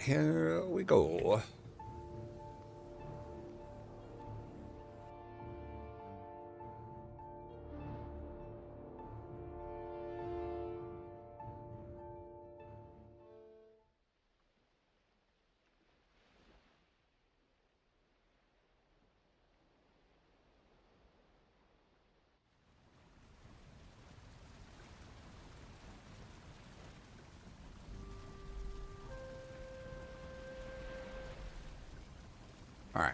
here we go. All right.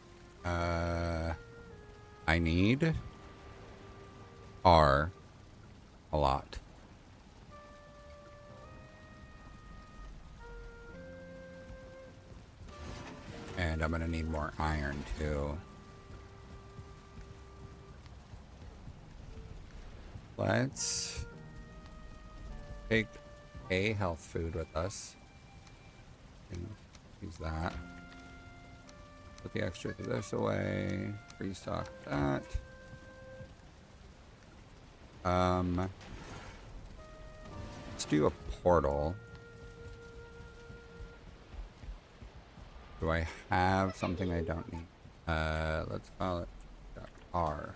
I need R a lot. And I'm gonna need more iron too. Let's take a health food with us. And use that. Put the extra of this away. Restock that. Let's do a portal. Do I have something I don't need? Let's call it R.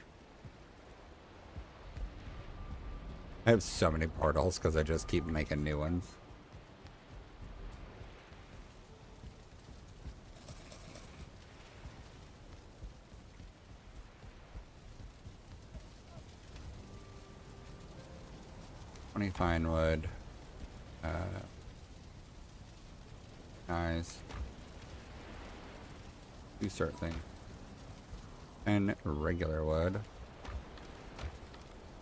I have so many portals because I just keep making new ones. Fine wood. Nice. Do certain things. And regular wood.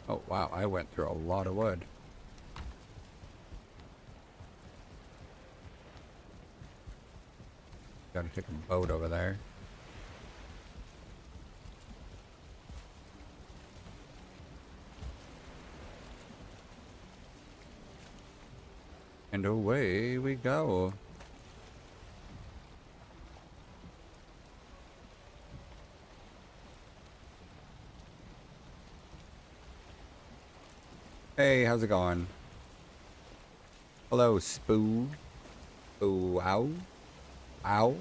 Oh wow, I went through a lot of wood. Gotta take a boat over there. And away we go. Hey, how's it going? Hello, Spoo. Spoo, ow? Ow?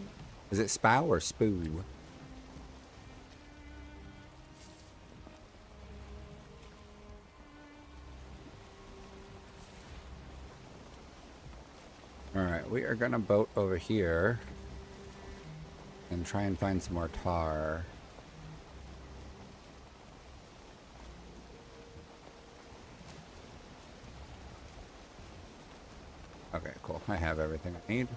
Is it Spow or Spoo? Alright, we are gonna boat over here and try and find some more tar. Okay, cool. I have everything I need.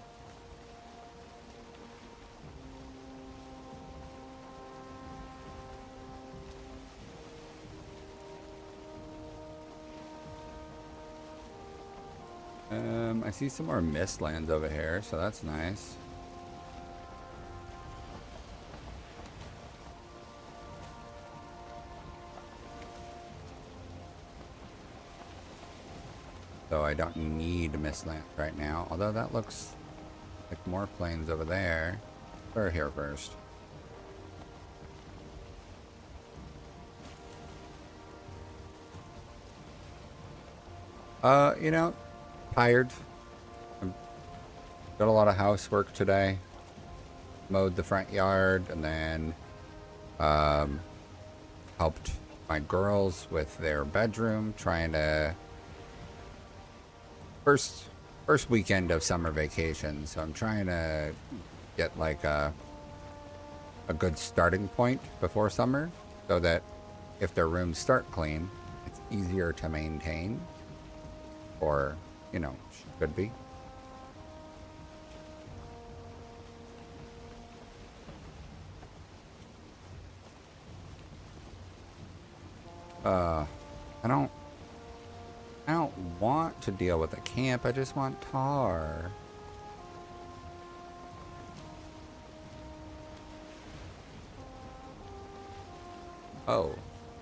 I see some more mist lands over here, so that's nice. So I don't need mist lands right now, although that looks like more plains over there. We're here first. You know, tired. Got a lot of housework today. Mowed the front yard and then helped my girls with their bedroom, trying to first weekend of summer vacation, so I'm trying to get like a good starting point before summer so that if their rooms start clean, it's easier to maintain, or you know, should be. I don't want to deal with a camp. I just want tar. Oh,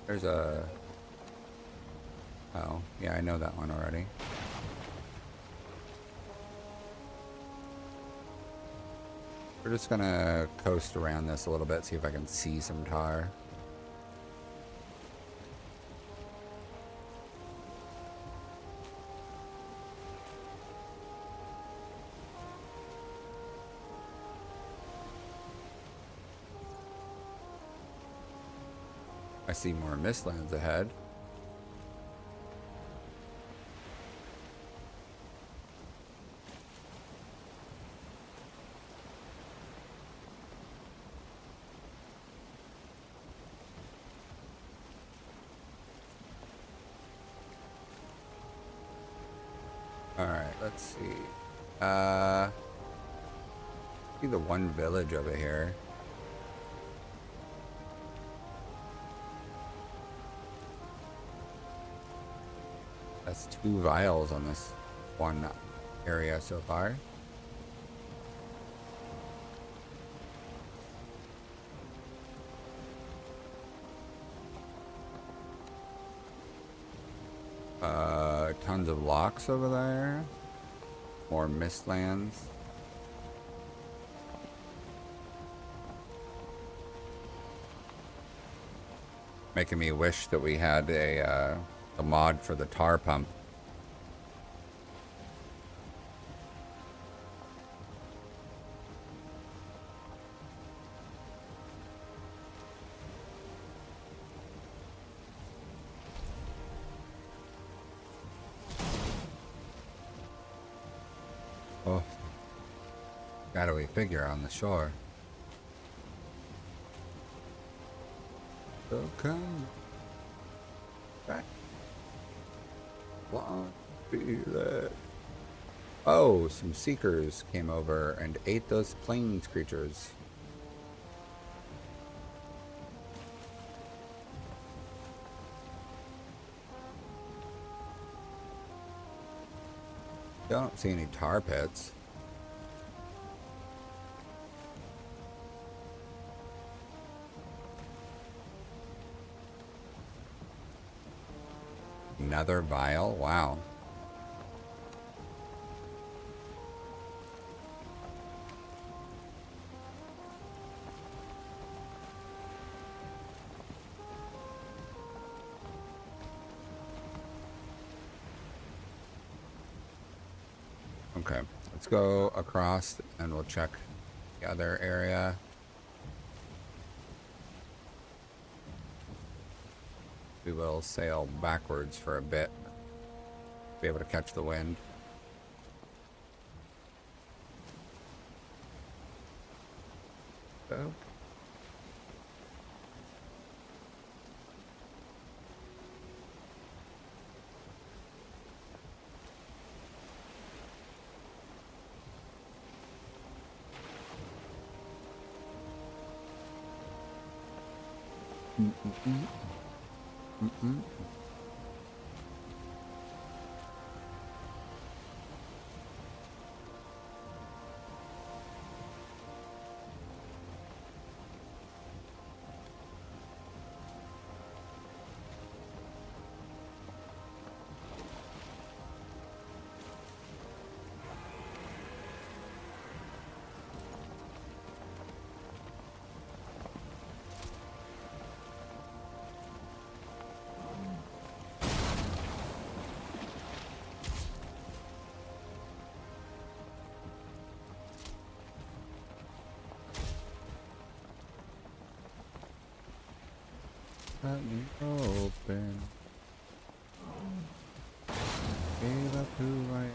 there's a... Oh, yeah, I know that one already. We're just gonna coast around this a little bit, see if I can see some tar. I see more mistlands ahead. Alright, let's see. See the one village over here. That's 2 vials on this one area so far. Tons of locks over there. More mistlands. Making me wish that we had a mod for the tar pump. Oh, shadowy figure on the shore. So come back. Won't be there. Oh, some seekers came over and ate those plains creatures. Don't see any tar pits. Another vial? Wow. Okay, let's go across and we'll check the other area. We will sail backwards for a bit. Be able to catch the wind. So. Let me open. Gave up who I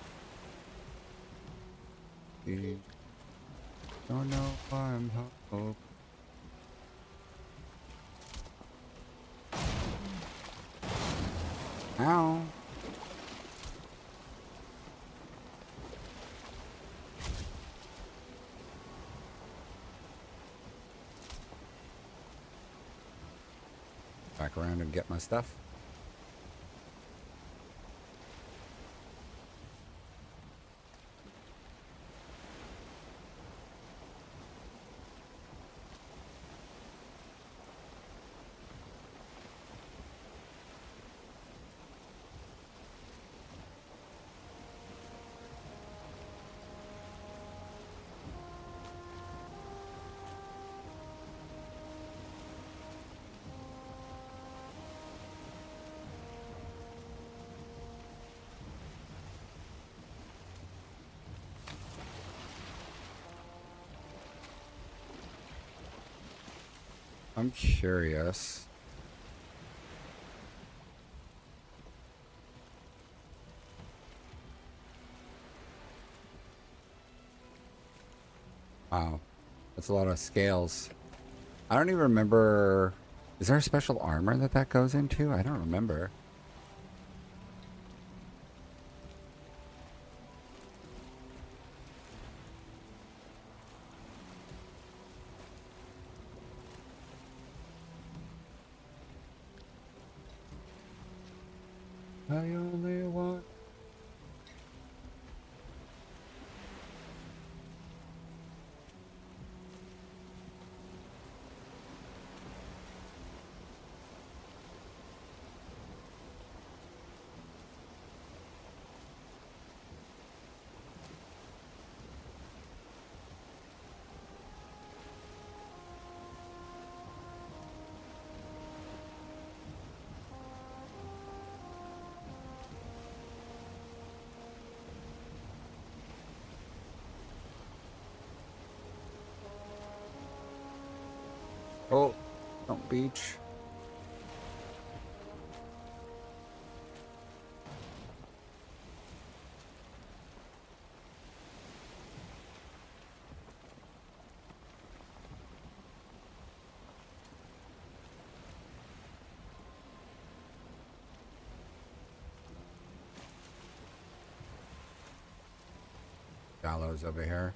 am. Don't know why I'm hope. Ow. Back around and get my stuff. I'm curious. Wow. That's a lot of scales. I don't even remember. Is there a special armor that that goes into? I don't remember. I only want. Oh, don't beach. Gallows over here.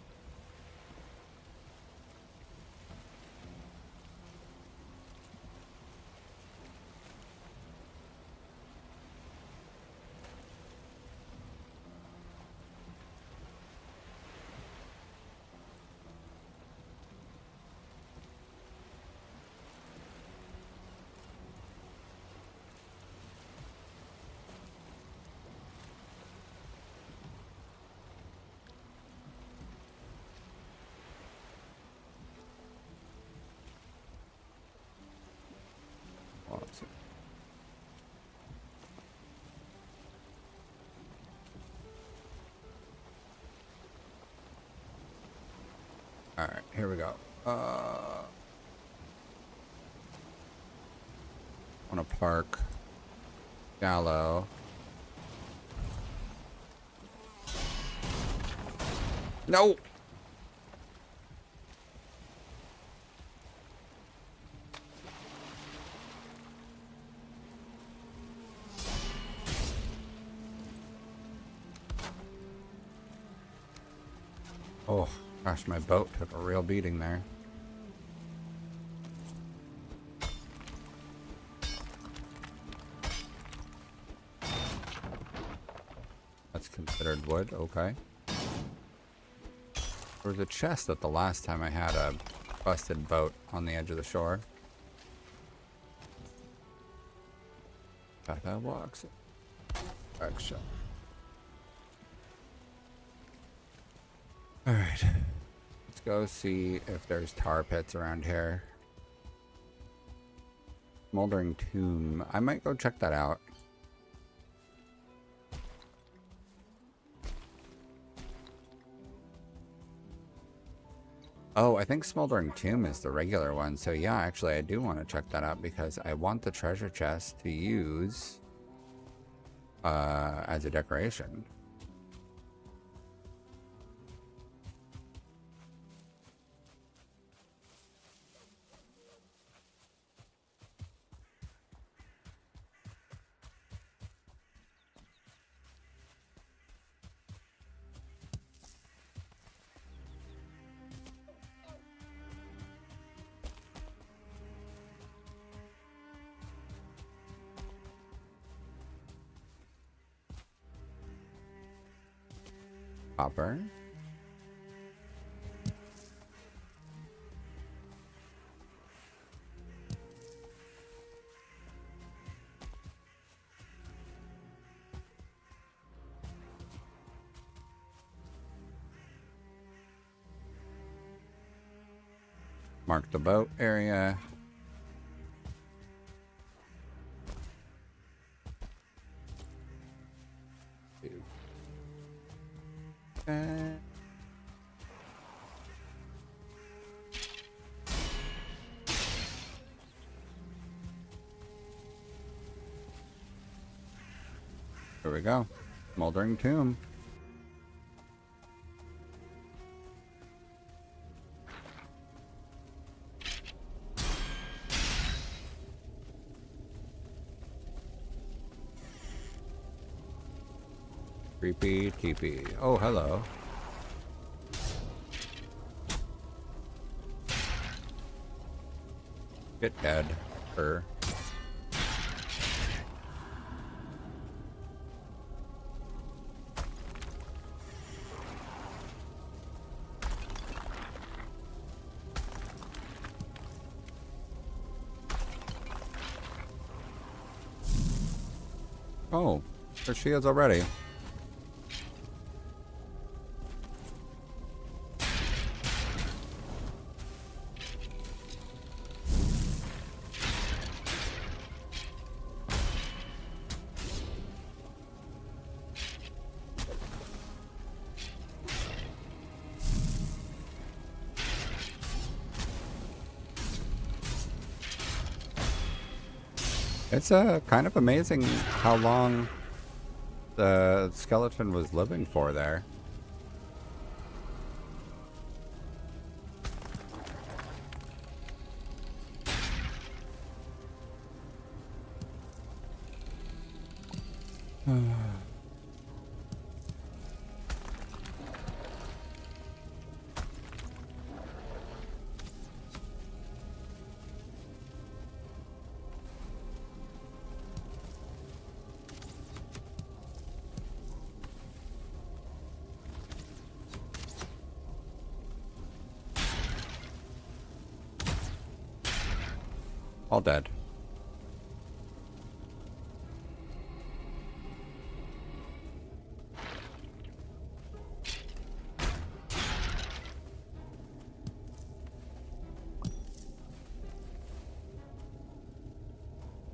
Oh, let's see. All right, here we go. Want to park Gallo. No. Oh, gosh, my boat took a real beating there. That's considered wood, okay. There was a chest at the last time I had a busted boat on the edge of the shore. That walks. Action. Alright. Let's go see if there's tar pits around here. Smoldering tomb. I might go check that out. Oh, I think Smoldering Tomb is the regular one. So yeah, actually I do want to check that out because I want the treasure chest to use as a decoration. Copper. Mark the boat area. Okay. Here we go. Smoldering Tomb. Creepy teepee. Oh, hello. Get dead. Her. Oh, there she is already. It's kind of amazing how long the skeleton was living for there. All dead.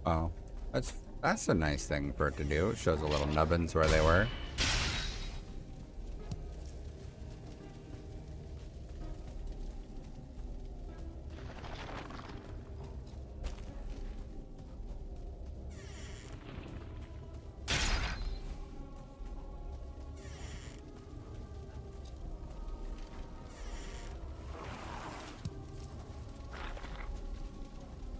Oh, that's a nice thing for it to do. It shows the little nubbins where they were.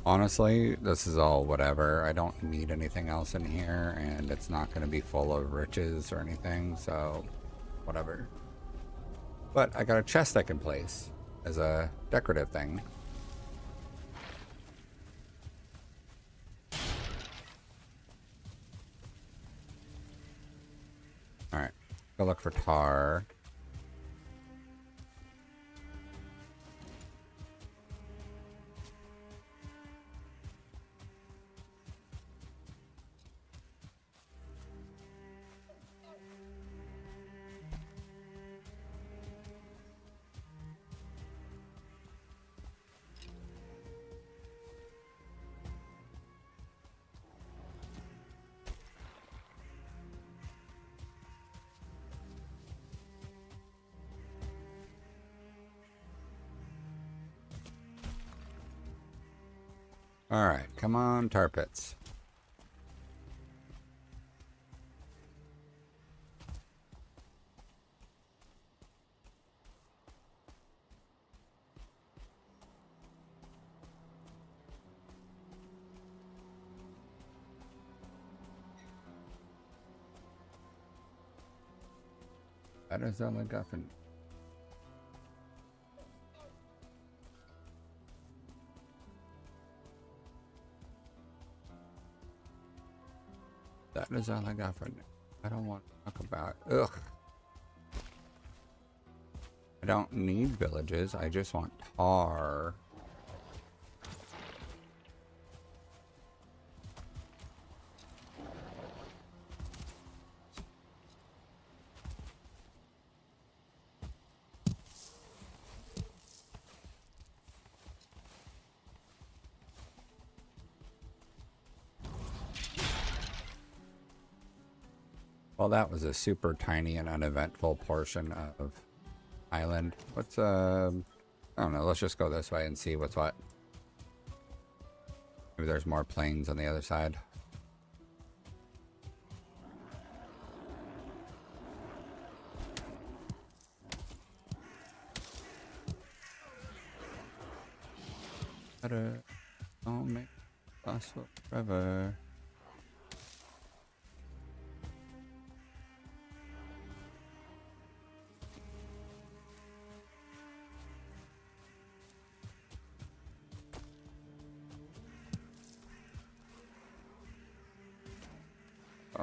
Honestly, this is all whatever. I don't need anything else in here, and it's not going to be full of riches or anything, so whatever. But I got a chest I can place as a decorative thing. Alright, go look for tar. Alright, come on, tar pits. That is all I got for... That is all I got for... I don't want to talk about... Ugh. I don't need villages, I just want tar. Well, that was a super tiny and uneventful portion of island. What's, I don't know, let's just go this way and see what's what. Maybe there's more plains on the other side. Don't make us forever.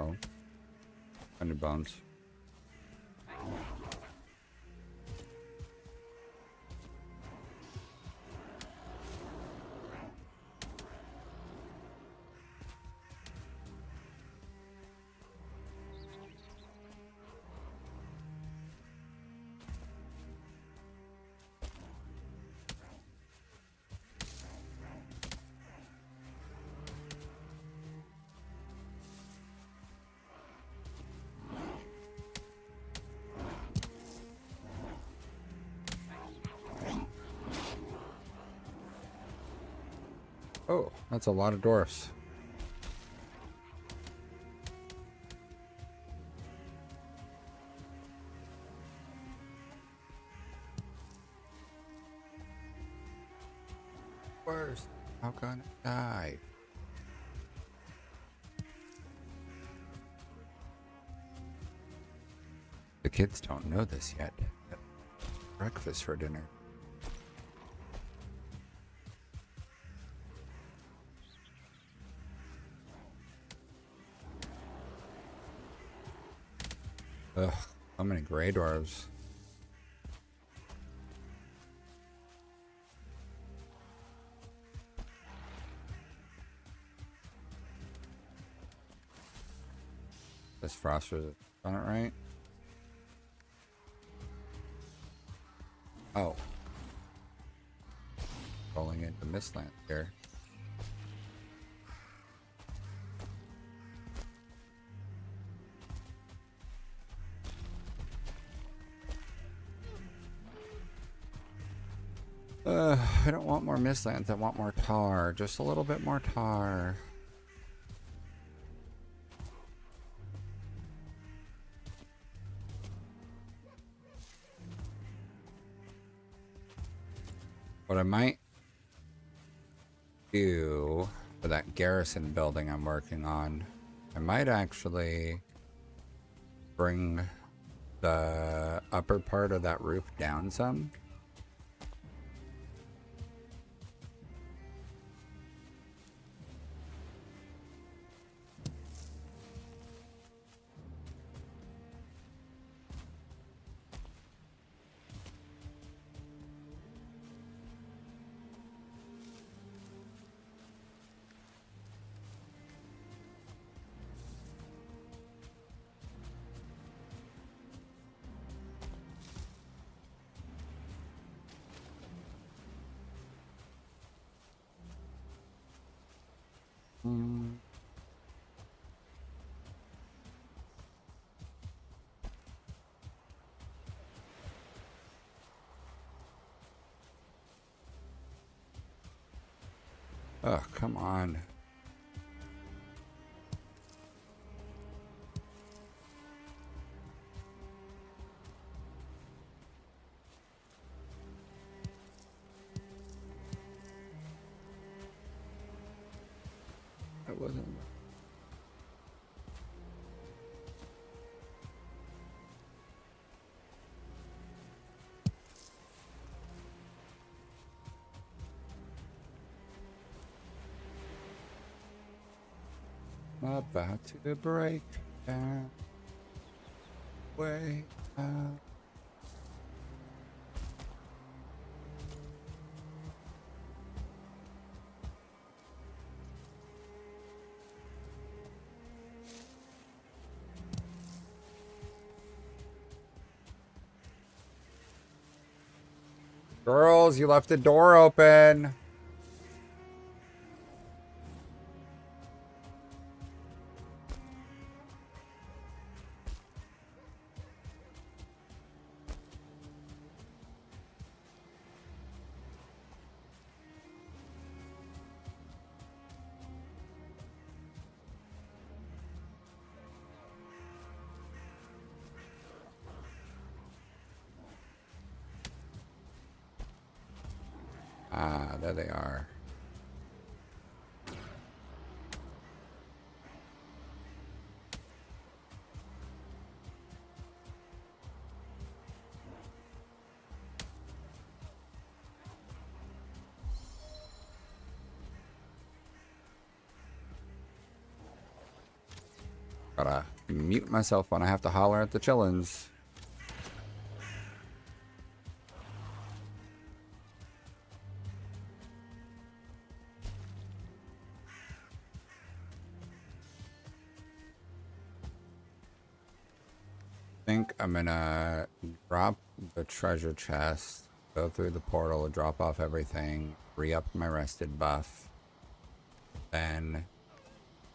Oh. Any bones. Oh, that's a lot of dwarfs. Worse. How can I die? The kids don't know this yet. Breakfast for dinner. Ugh, how many gray dwarves? This frost was on it, right? Oh. Rolling into Mistland here. I don't want more Mistlands, I want more tar. Just a little bit more tar. What I might do for that garrison building I'm working on, I might actually bring the upper part of that roof down some. Oh, come on. That wasn't... About to break down. Way out. Girls, you left the door open. Ah, there they are. Gotta mute myself when I have to holler at the chillins. I think I'm gonna drop the treasure chest, go through the portal, drop off everything, re-up my rested buff, then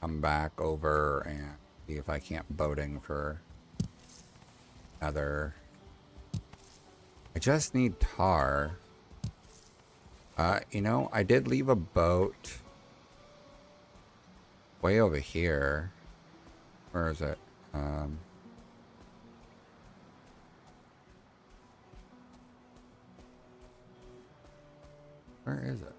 come back over and see if I can't boating for another. I just need tar. You know, I did leave a boat way over here. Where is it? Where is it?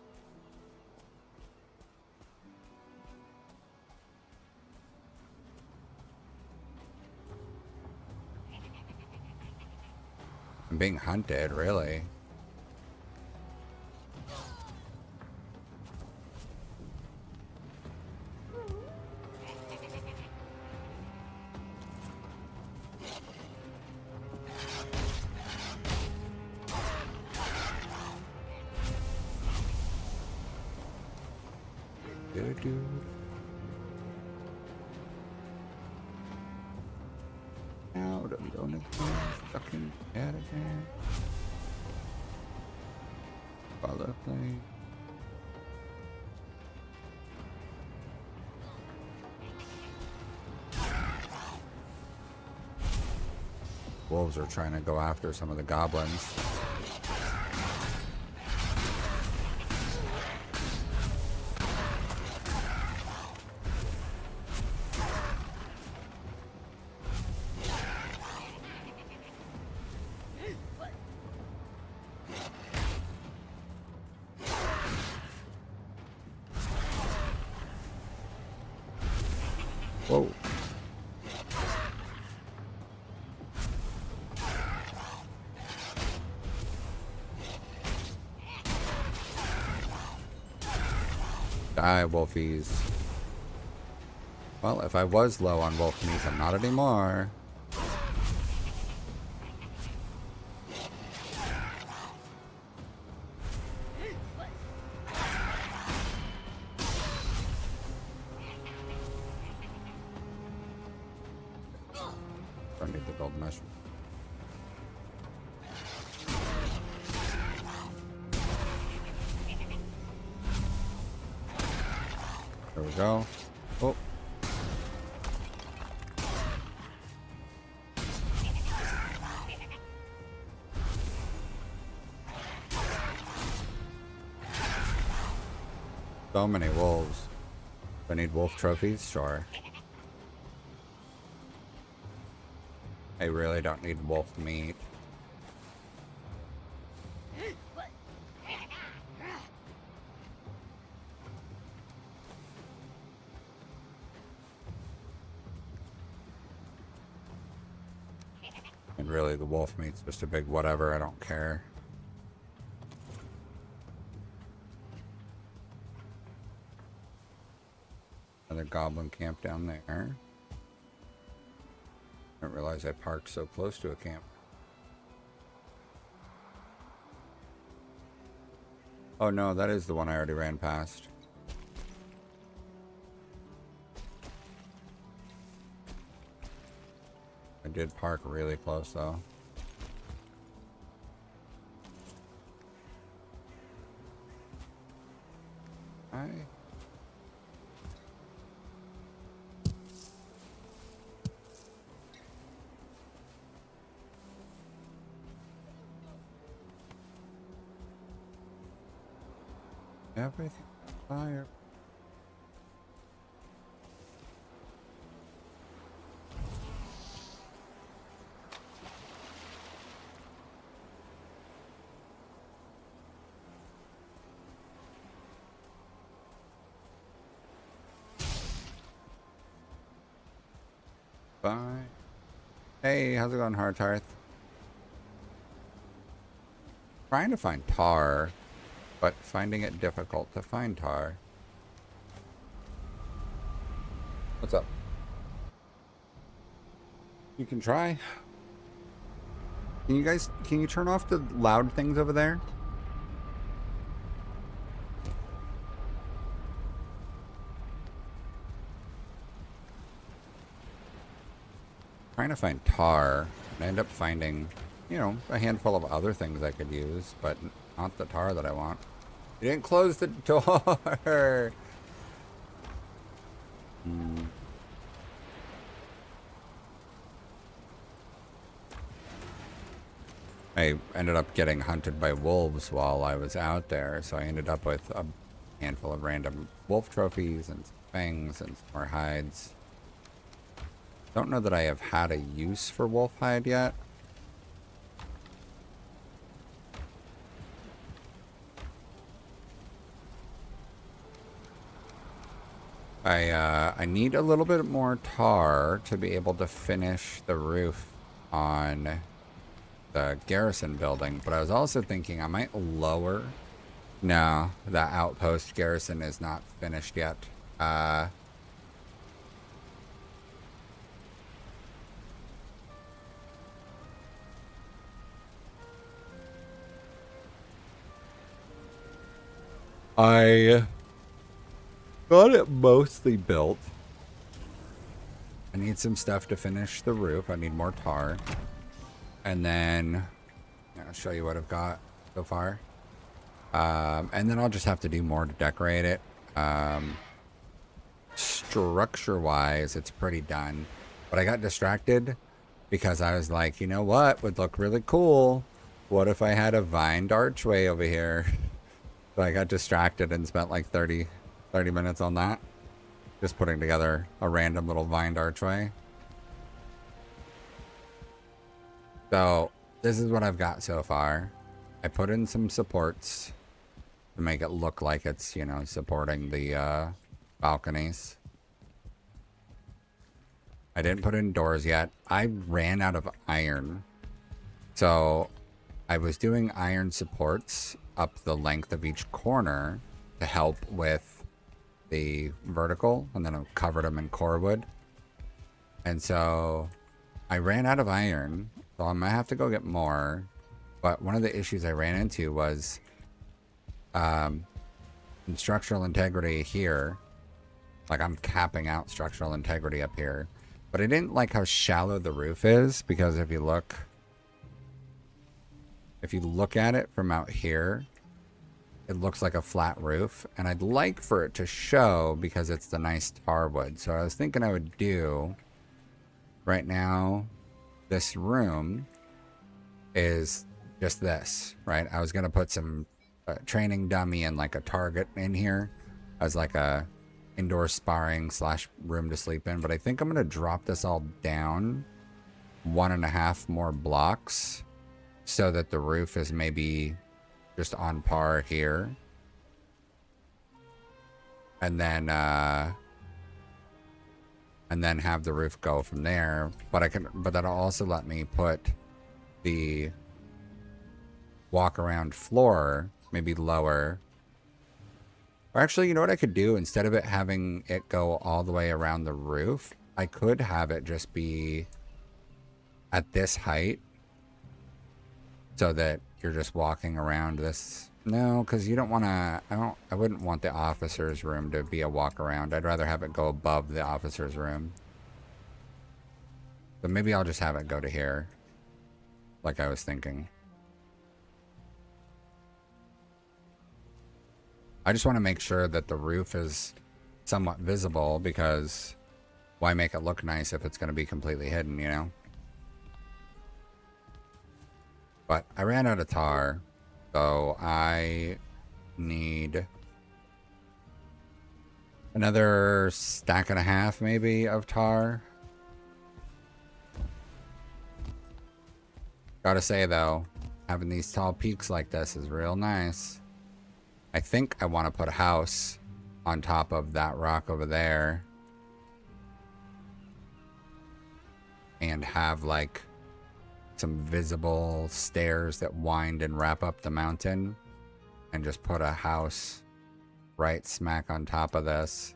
I'm being hunted, really. Out of the only fucking caravan. Follow plane. Wolves are trying to go after some of the goblins. Whoa. Die, wolfies. Well, if I was low on wolf meat, I'm not anymore. I need the gold mushroom. There we go. Oh. So many wolves. Do I need wolf trophies? Sure. I really don't need wolf meat. And really, the wolf meat's just a big whatever. I don't care. Another goblin camp down there. I didn't realize I parked so close to a camp. Oh no, that is the one I already ran past. I did park really close though. Hi. Everything fire. Bye. Hey, how's it going, Hearth? Trying to find tar, but finding it difficult to find tar. What's up? You can try. Can you turn off the loud things over there? Trying to find tar. I end up finding, you know, a handful of other things I could use, but not the tar that I want. You didn't close the door. I ended up getting hunted by wolves while I was out there, so I ended up with a handful of random wolf trophies and fangs and some more hides. Don't know that I have had a use for wolf hide yet. I need a little bit more tar to be able to finish the roof on the garrison building, but I was also thinking I might lower. No, the outpost garrison is not finished yet. I got it mostly built. I need some stuff to finish the roof. I need more tar. And then I'll show you what I've got so far. And then I'll just have to do more to decorate it. Structure-wise, it's pretty done. But I got distracted because I was like, you know what would look really cool? What if I had a vined archway over here? So I got distracted and spent like 30 minutes on that. Just putting together a random little vined archway. So this is what I've got so far. I put in some supports to make it look like it's, you know, supporting the balconies. I didn't put in doors yet. I ran out of iron. So I was doing iron supports up the length of each corner to help with the vertical, and then I covered them in core wood. And so I ran out of iron, so I'm gonna have to go get more. But one of the issues I ran into was in structural integrity here. Like, I'm capping out structural integrity up here, but I didn't like how shallow the roof is, because if you look at it from out here, it looks like a flat roof, and I'd like for it to show because it's the nice tar wood. So I was thinking I would do, right now, this room is just this, right? I was going to put some training dummy and like a target in here as like a indoor sparring / room to sleep in, but I think I'm going to drop this all down 1.5 more blocks so that the roof is maybe just on par here, and then have the roof go from there. But that'll also let me put the walk around floor maybe lower. Or actually, you know what I could do? Instead of it having it go all the way around the roof, I could have it just be at this height, so that you're just walking around this. No, because you don't want to. I wouldn't want the officer's room to be a walk around. I'd rather have it go above the officer's room. But maybe I'll just have it go to here, like I was thinking. I just want to make sure that the roof is somewhat visible, because why make it look nice if it's going to be completely hidden, you know? But I ran out of tar, so I need another 1.5 stacks maybe of tar. Gotta say though, having these tall peaks like this is real nice. I think I want to put a house on top of that rock over there and have like some visible stairs that wind and wrap up the mountain, and just put a house right smack on top of this,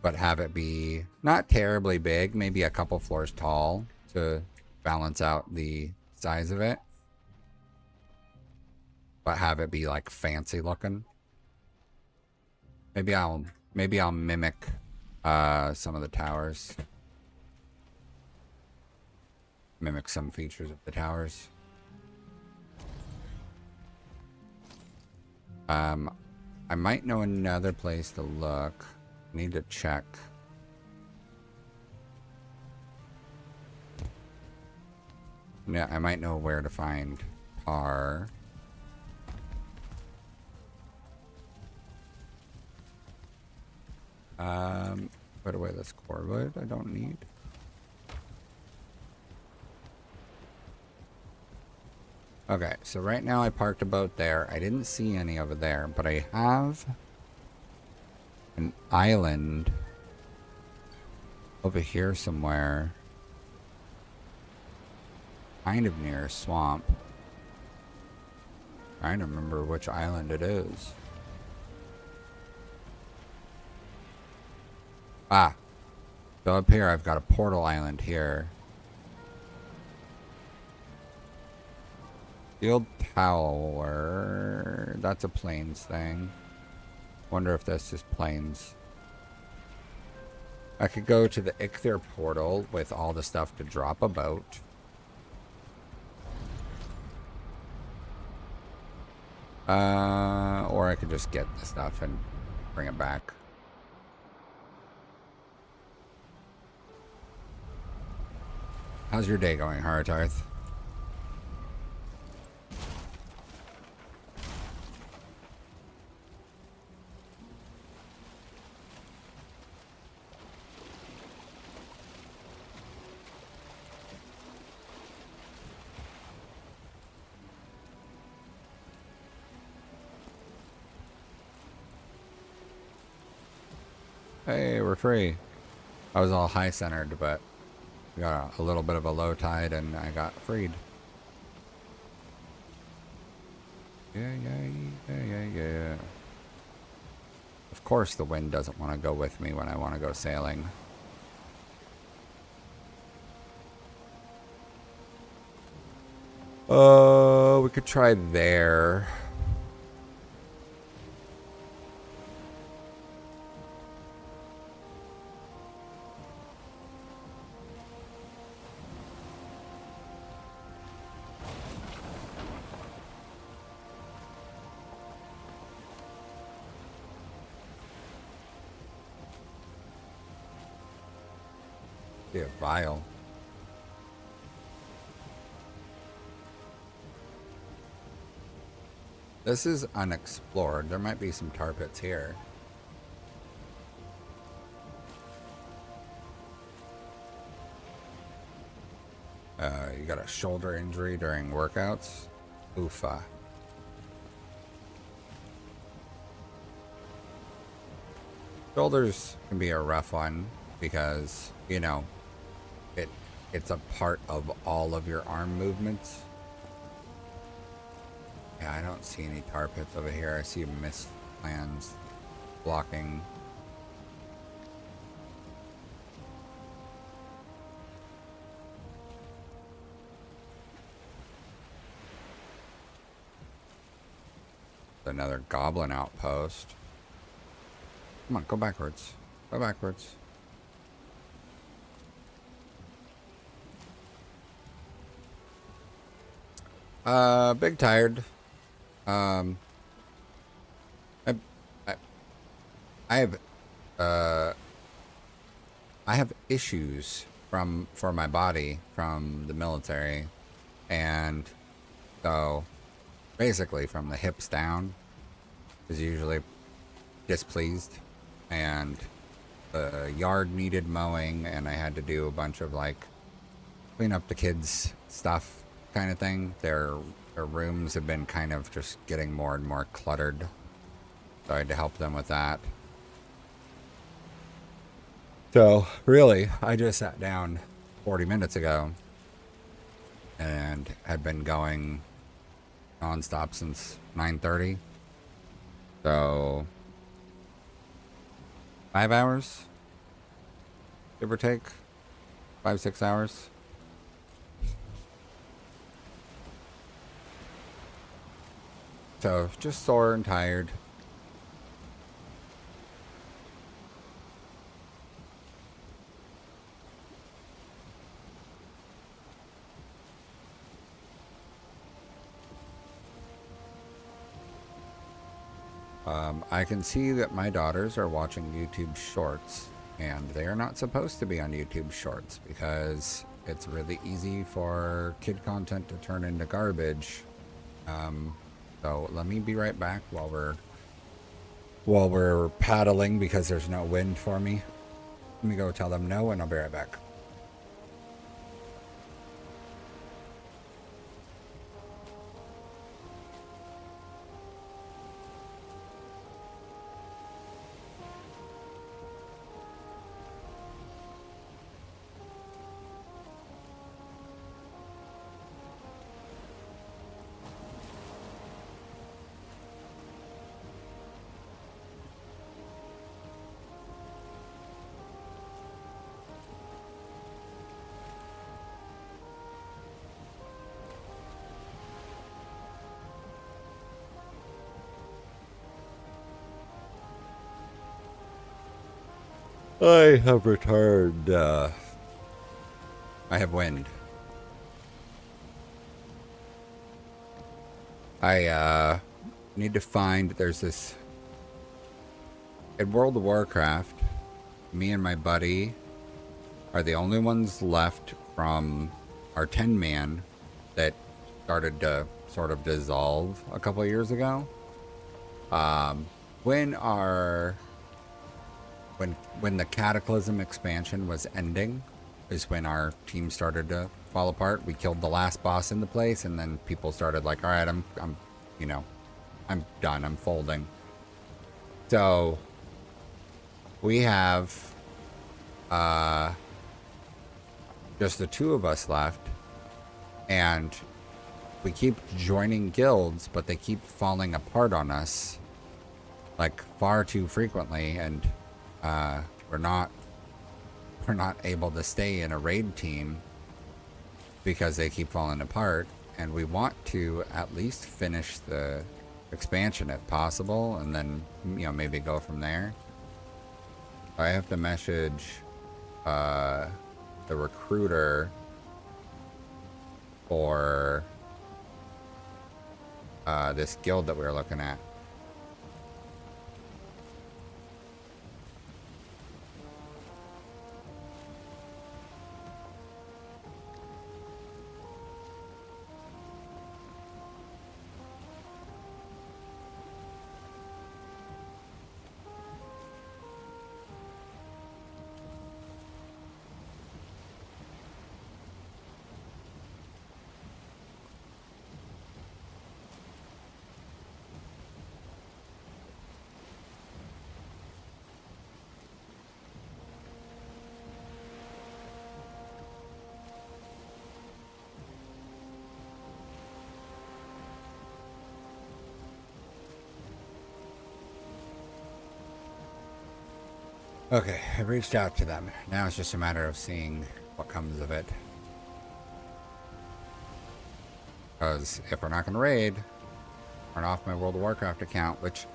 but have it be not terribly big, maybe a couple floors tall, to balance out the size of it, but have it be like fancy looking. Maybe I'll mimic some of the towers. Mimic some features of the towers. I might know another place to look. Need to check. Yeah, I might know where to find tar. Put away this core wood I don't need. Okay, so right now I parked a boat there. I didn't see any over there, but I have an island over here somewhere. Kind of near a swamp. Trying to remember which island it is. Ah. So up here I've got a portal island here. Field Tower. That's a plains thing. Wonder if that's just plains. I could go to the Ichthyr portal with all the stuff to drop a boat. Or I could just get the stuff and bring it back. How's your day going, Haratarth? Hey, we're free. I was all high centered, but we got a little bit of a low tide and I got freed. Yeah. Of course the wind doesn't want to go with me when I want to go sailing. We could try there. Be a vial. This is unexplored. There might be some tar pits here. You got a shoulder injury during workouts? Oofa. Shoulders can be a rough one because, you know, it's a part of all of your arm movements. Yeah, I don't see any tar pits over here. I see mist lands blocking. Another goblin outpost. Come on, go backwards. Go backwards. Big tired. I have issues for my body from the military, and so basically from the hips down is usually displeased, and the yard needed mowing, and I had to do a bunch of like clean up the kids' stuff kind of thing. Their rooms have been kind of just getting more and more cluttered, so I had to help them with that. So really, I just sat down 40 minutes ago and had been going non-stop since 9:30. So 5 hours, give or take, 5-6 hours. So just sore and tired. I can see that my daughters are watching YouTube Shorts, and they are not supposed to be on YouTube Shorts because it's really easy for kid content to turn into garbage. So let me be right back while we're paddling because there's no wind for me. Let me go tell them no, and I'll be right back. I have returned. I have wind. I need to find. There's this in World of Warcraft. Me and my buddy are the only ones left from our 10-man that started to sort of dissolve a couple of years ago. When our when the Cataclysm expansion was ending is when our team started to fall apart. We killed the last boss in the place, and then people started like, all right, I'm you know, I'm done. I'm folding. So we have just the two of us left, and we keep joining guilds, but they keep falling apart on us like far too frequently, and we're not able to stay in a raid team because they keep falling apart, and we want to at least finish the expansion if possible, and then maybe go from there. I have to message the recruiter for this guild that we were looking at. Okay, I've reached out to them. Now it's just a matter of seeing what comes of it. Because if we're not going to raid, turn off my World of Warcraft account, which,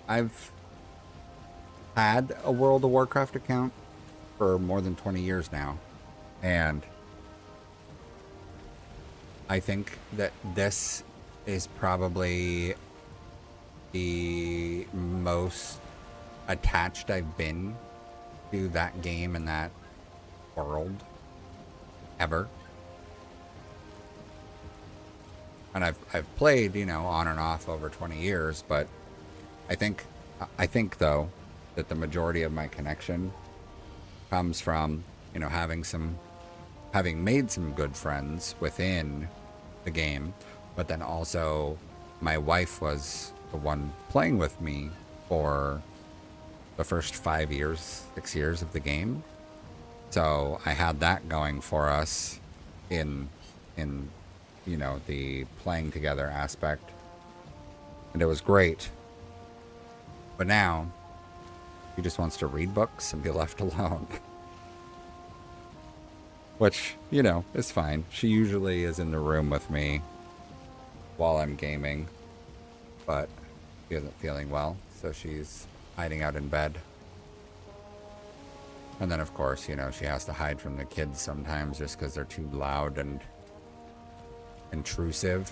I've had a World of Warcraft account for more than 20 years now. And I think that this is probably the most attached I've been to that game and that world ever. And I've played, on and off over 20 years, but I think though that the majority of my connection comes from, having made some good friends within the game, but then also my wife was the one playing with me for the first 5 years, 6 years of the game. So I had that going for us in the playing together aspect, and it was great. But now he just wants to read books and be left alone. Which, is fine. She usually is in the room with me while I'm gaming, but she isn't feeling well, so she's hiding out in bed. And then, of course, you know, she has to hide from the kids sometimes just because they're too loud and intrusive.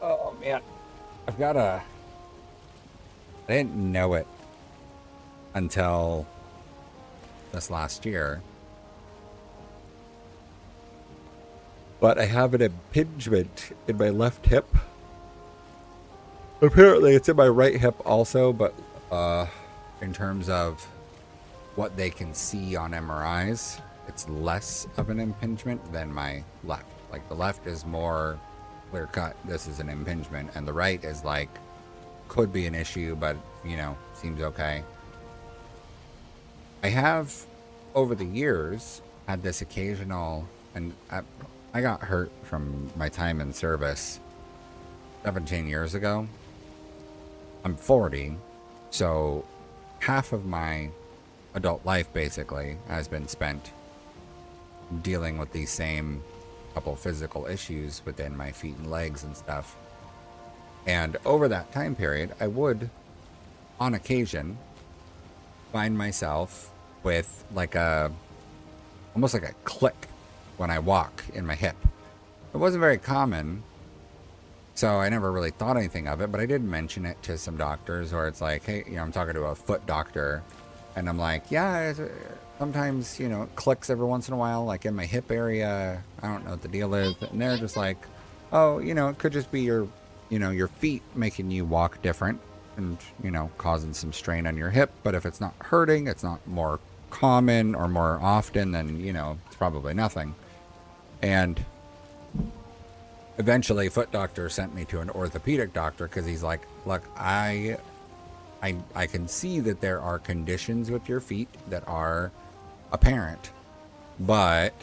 Oh, man. I've got a... I didn't know it until this last year. But I have an impingement in my left hip. Apparently it's in my right hip also, but in terms of what they can see on MRIs, it's less of an impingement than my left. Like the left is more clear cut, this is an impingement, and the right is like, could be an issue, but you know, seems okay. I have, over the years, had this occasional, and I got hurt from my time in service 17 years ago. I'm 40, so half of my adult life basically has been spent dealing with these same couple physical issues within my feet and legs and stuff. And over that time period, I would, on occasion, find myself with like almost like a click when I walk in my hip. It wasn't very common, so I never really thought anything of it, but I did mention it to some doctors where it's like, hey, you know, I'm talking to a foot doctor, and I'm like, yeah, sometimes, you know, it clicks every once in a while, like in my hip area. I don't know what the deal is. And they're just like, oh, you know, it could just be your, you know, your feet making you walk different and, you know, causing some strain on your hip. But if it's not hurting, it's not more common or more often, then, you know, it's probably nothing. And eventually foot doctor sent me to an orthopedic doctor because he's like, look, I can see that there are conditions with your feet that are apparent, but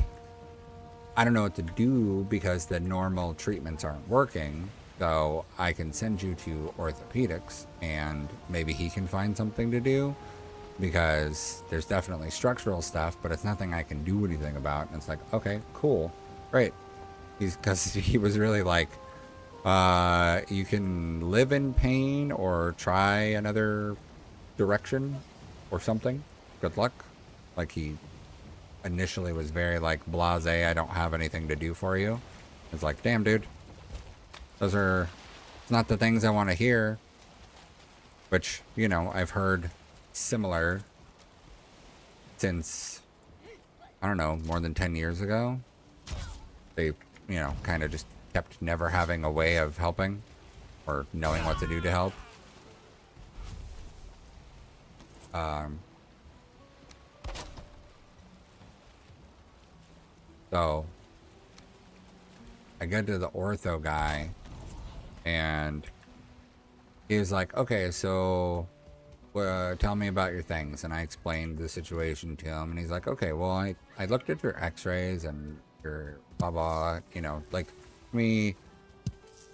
I don't know what to do because the normal treatments aren't working. So I can send you to orthopedics and maybe he can find something to do, because there's definitely structural stuff, but it's nothing I can do anything about. And it's like, okay, cool, great. Because he was really like, you can live in pain or try another direction or something. Good luck. Like he initially was very like blasé, I don't have anything to do for you. It's like, damn, dude. Those are, it's not the things I want to hear. Which, you know, I've heard similar since, I don't know, more than 10 years ago. They, you know, kind of just kept never having a way of helping or knowing what to do to help. So I get to the ortho guy and he was like, okay, so tell me about your things. And I explained the situation to him and he's like, okay, well, I looked at your x-rays and your blah blah, you know, like I'm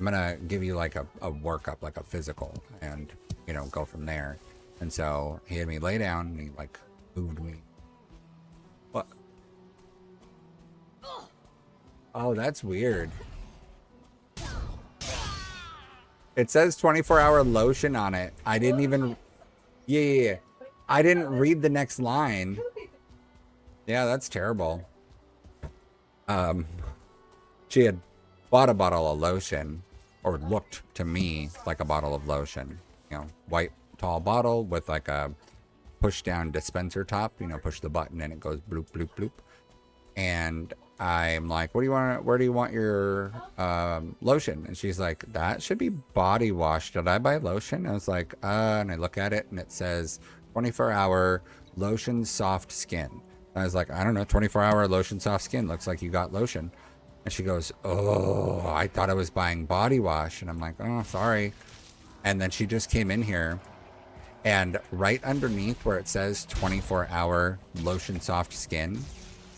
gonna give you like a workup, like a physical, and you know, go from there. And so he had me lay down and he like moved me. What? Oh, that's weird. It says 24-hour lotion on it. I didn't even, yeah. I didn't read the next line. Yeah, that's terrible. She had bought a bottle of lotion, or looked to me like a bottle of lotion. You know, white tall bottle with like a push down dispenser top. You know, push the button and it goes bloop bloop bloop. And I'm like, what do you want? Where do you want your lotion? And she's like, that should be body wash. Did I buy lotion? I was like, and I look at it and it says 24-hour lotion soft skin. I was like, I don't know, 24-hour lotion soft skin. Looks like you got lotion. And she goes, oh, I thought I was buying body wash. And I'm like, oh, sorry. And then she just came in here and right underneath where it says 24-hour lotion soft skin,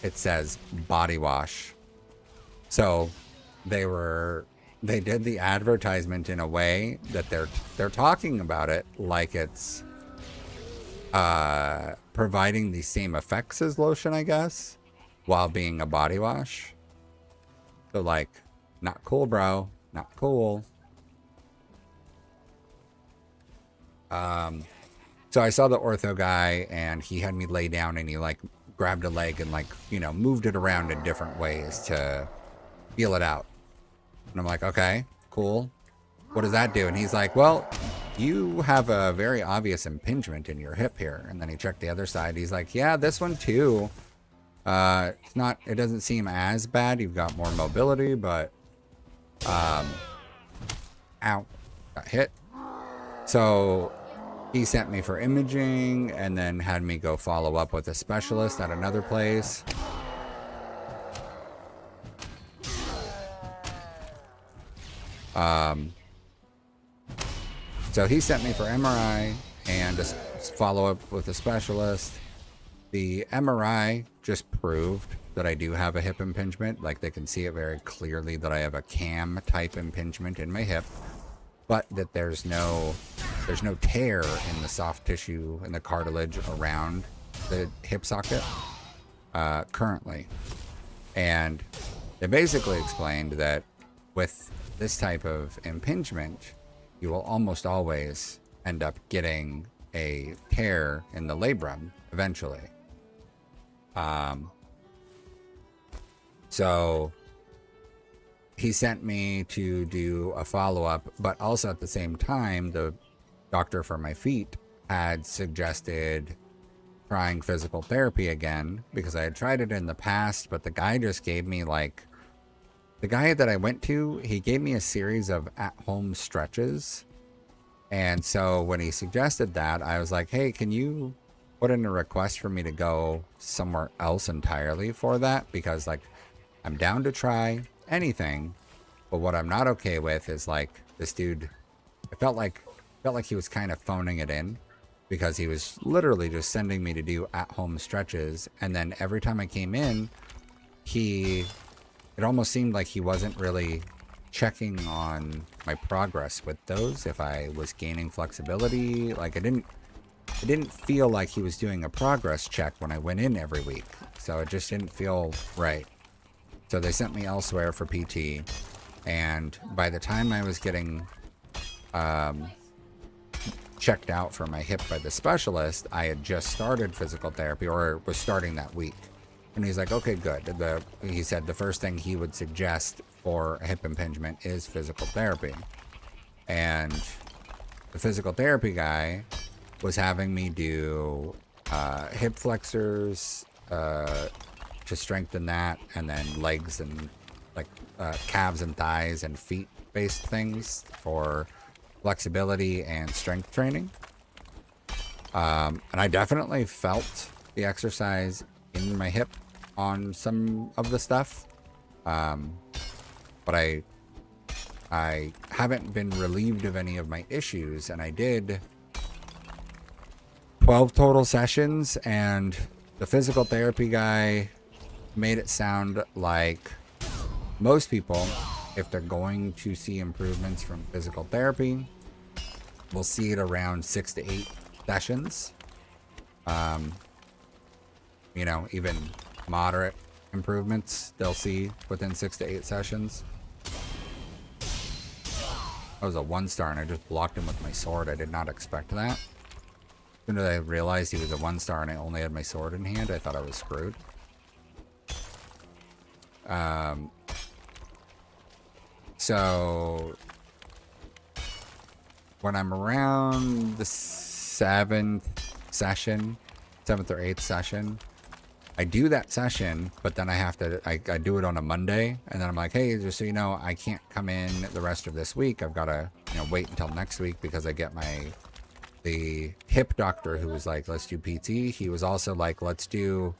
it says body wash. So they did the advertisement in a way that they're talking about it like it's providing the same effects as lotion, I guess, while being a body wash. So like, not cool, bro. Not cool. So I saw the ortho guy, and he had me lay down, and he like grabbed a leg and like, you know, moved it around in different ways to feel it out. And I'm like, okay, cool. What does that do? And he's like, well, you have a very obvious impingement in your hip here. And then he checked the other side. He's like, yeah, this one too. It's not, it doesn't seem as bad. You've got more mobility, but, ow, got hit. So he sent me for imaging and then had me go follow up with a specialist at another place. So he sent me for MRI and a follow up with a specialist. The MRI just proved that I do have a hip impingement. Like, they can see it very clearly that I have a cam type impingement in my hip, but that there's no tear in the soft tissue and the cartilage around the hip socket currently. And they basically explained that with this type of impingement, you will almost always end up getting a tear in the labrum eventually. So he sent me to do a follow-up, but also at the same time, the doctor for my feet had suggested trying physical therapy again, because I had tried it in the past, but the guy just gave me like, the guy that I went to, he gave me a series of at-home stretches. And so when he suggested that, I was like, hey, can you put in a request for me to go somewhere else entirely for that? Because like, I'm down to try anything, but what I'm not okay with is like, this dude, it felt like he was kind of phoning it in, because he was literally just sending me to do at-home stretches. And then every time I came in, it almost seemed like he wasn't really checking on my progress with those, if I was gaining flexibility. Like, it didn't feel like he was doing a progress check when I went in every week. So it just didn't feel right. So they sent me elsewhere for PT. And by the time I was getting checked out for my hip by the specialist, I had just started physical therapy, or was starting that week. And he's like, okay, good. He said the first thing he would suggest for a hip impingement is physical therapy. And the physical therapy guy was having me do hip flexors to strengthen that, and then legs and like calves and thighs and feet based things for flexibility and strength training. And I definitely felt the exercise in my hip on some of the stuff. But I haven't been relieved of any of my issues, and I did 12 total sessions, and the physical therapy guy made it sound like most people, if they're going to see improvements from physical therapy, will see it around 6 to 8 sessions. You know, even moderate improvements they'll see within 6 to 8 sessions. That was a 1-star, and I just blocked him with my sword. I did not expect that. As soon as I realized he was a 1-star and I only had my sword in hand, I thought I was screwed. So when I'm around the 7th or 8th session, I do that session, but then I have to, I do it on a Monday, and then I'm like, hey, just so you know, I can't come in the rest of this week. I've got to, wait until next week, because I get the hip doctor who was like, let's do PT. He was also like, let's do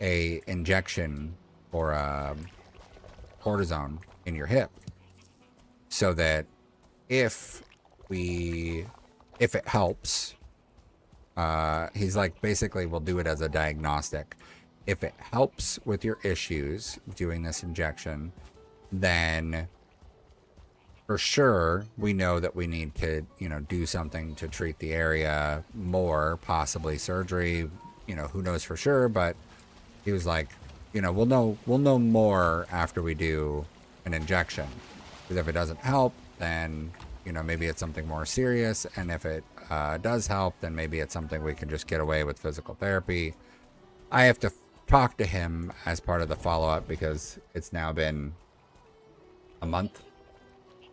a injection or cortisone in your hip, so that if it helps, he's like, basically we'll do it as a diagnostic. If it helps with your issues doing this injection, then for sure, we know that we need to, do something to treat the area more, possibly surgery. Who knows for sure, but he was like, we'll know more after we do an injection. Because if it doesn't help, then, maybe it's something more serious. And if it does help, then maybe it's something we can just get away with physical therapy. I have to talk to him as part of the follow-up because it's now been a month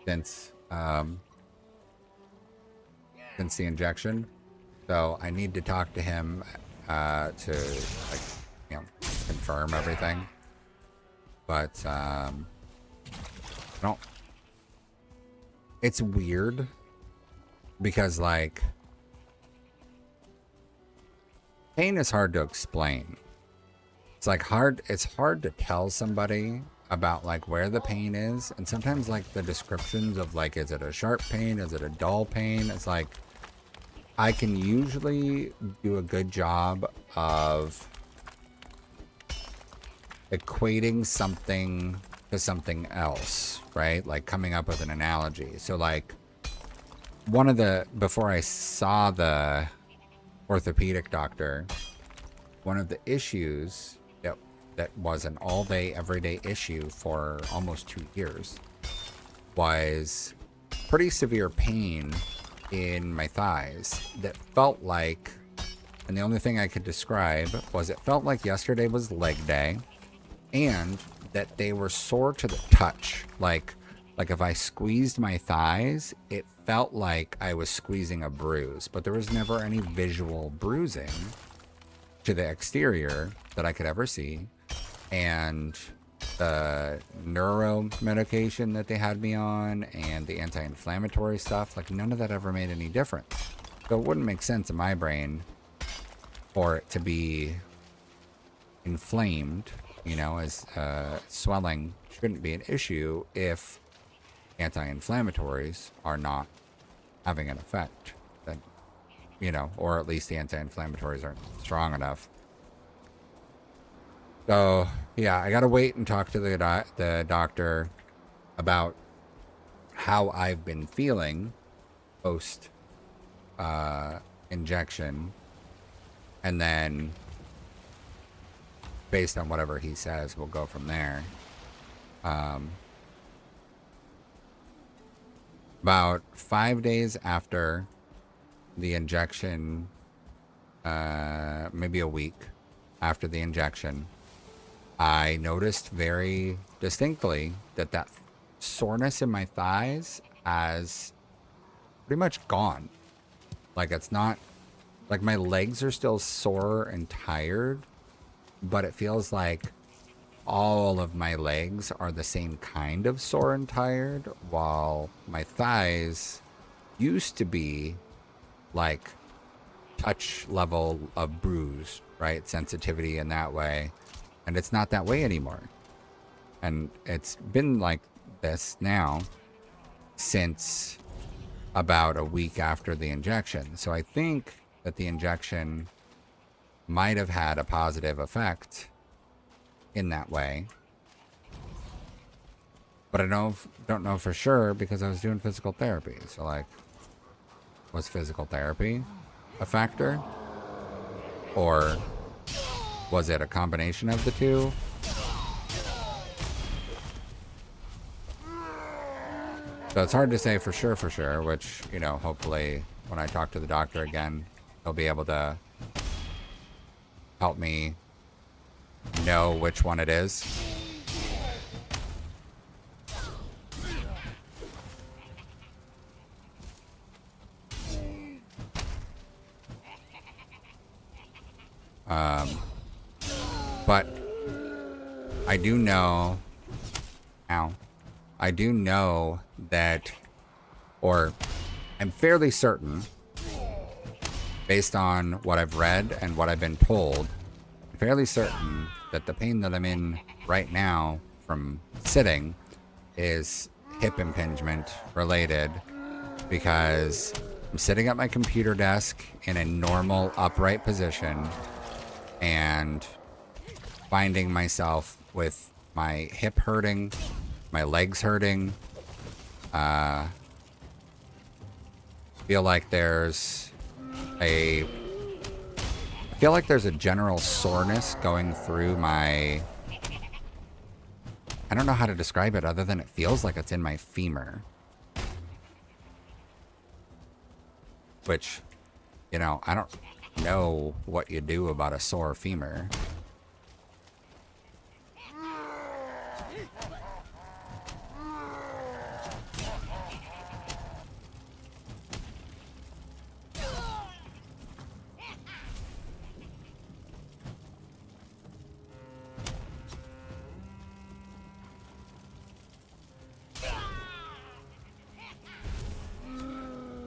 since the injection. So I need to talk to him to, like, confirm everything. But I don't. It's weird because, like, pain is hard to explain. It's hard to tell somebody about, like, where the pain is, and sometimes, like, the descriptions of, like, is it a sharp pain, is it a dull pain, it's like I can usually do a good job of equating something to something else, right? Like coming up with an analogy. So, like, before I saw the orthopedic doctor, one of the issues that was an all-day, everyday issue for almost 2 years was pretty severe pain in my thighs that felt like, and the only thing I could describe was it felt like yesterday was leg day, and that they were sore to the touch. Like if I squeezed my thighs, it felt like I was squeezing a bruise, but there was never any visual bruising to the exterior that I could ever see. And the neuro medication that they had me on and the anti-inflammatory stuff, like, none of that ever made any difference. So it wouldn't make sense in my brain for it to be inflamed, as swelling shouldn't be an issue if anti-inflammatories are not having an effect. That, or at least the anti-inflammatories aren't strong enough. So, yeah, I gotta wait and talk to the doctor about how I've been feeling post injection, and then based on whatever he says, we'll go from there. About 5 days after the injection, maybe a week after the injection, I noticed very distinctly that soreness in my thighs has pretty much gone. Like, it's not, like, my legs are still sore and tired, but it feels like all of my legs are the same kind of sore and tired, while my thighs used to be like touch level of bruise, right? Sensitivity in that way. And it's not that way anymore. And it's been like this now since about a week after the injection. So I think that the injection might have had a positive effect in that way. But I don't know for sure because I was doing physical therapy. So, like, was physical therapy a factor? Or was it a combination of the two? So it's hard to say for sure, which, hopefully when I talk to the doctor again, he'll be able to help me know which one it is. But I do know that, or I'm fairly certain, based on what I've read and what I've been told, I'm fairly certain that the pain that I'm in right now from sitting is hip impingement related, because I'm sitting at my computer desk in a normal upright position and finding myself with my hip hurting, my legs hurting, Feel like there's a general soreness going through my... I don't know how to describe it other than it feels like it's in my femur. Which, you know, I don't know what you do about a sore femur.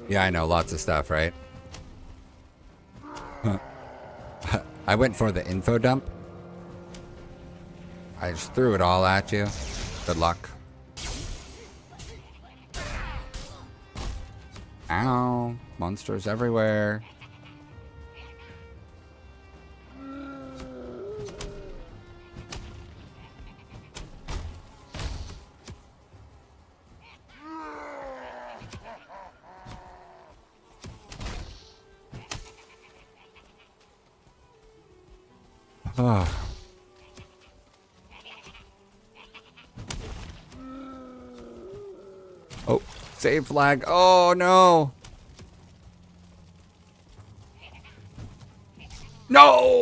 Yeah, I know, lots of stuff, right? I went for the info dump. I just threw it all at you. Good luck. Ow. Monsters everywhere. Oh. Oh, save flag. Oh, no. No!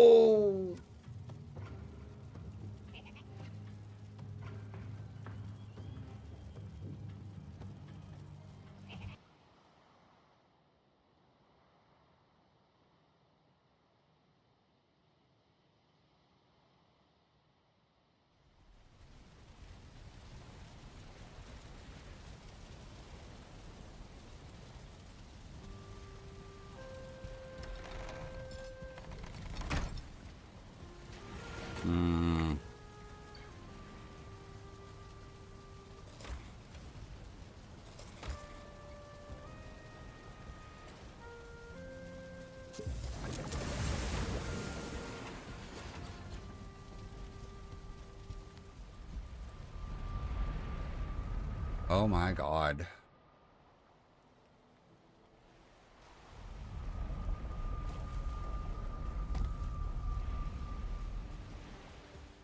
Oh my god.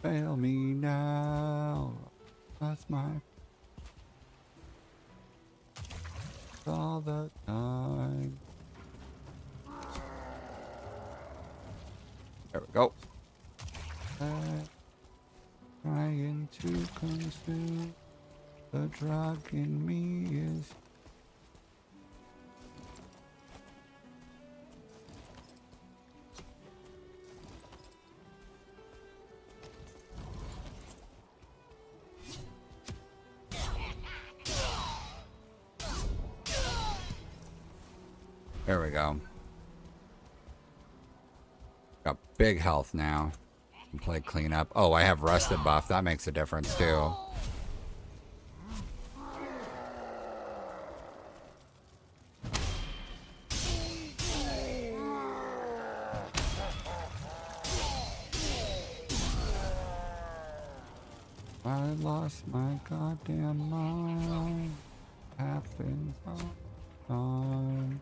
Fail me now. That's my... all the time. There we go. Trying to consume the drug in me is... There we go. Got big health now. Can play cleanup. Oh, I have rested buff. That makes a difference too. I lost my goddamn mind. Happens all the time.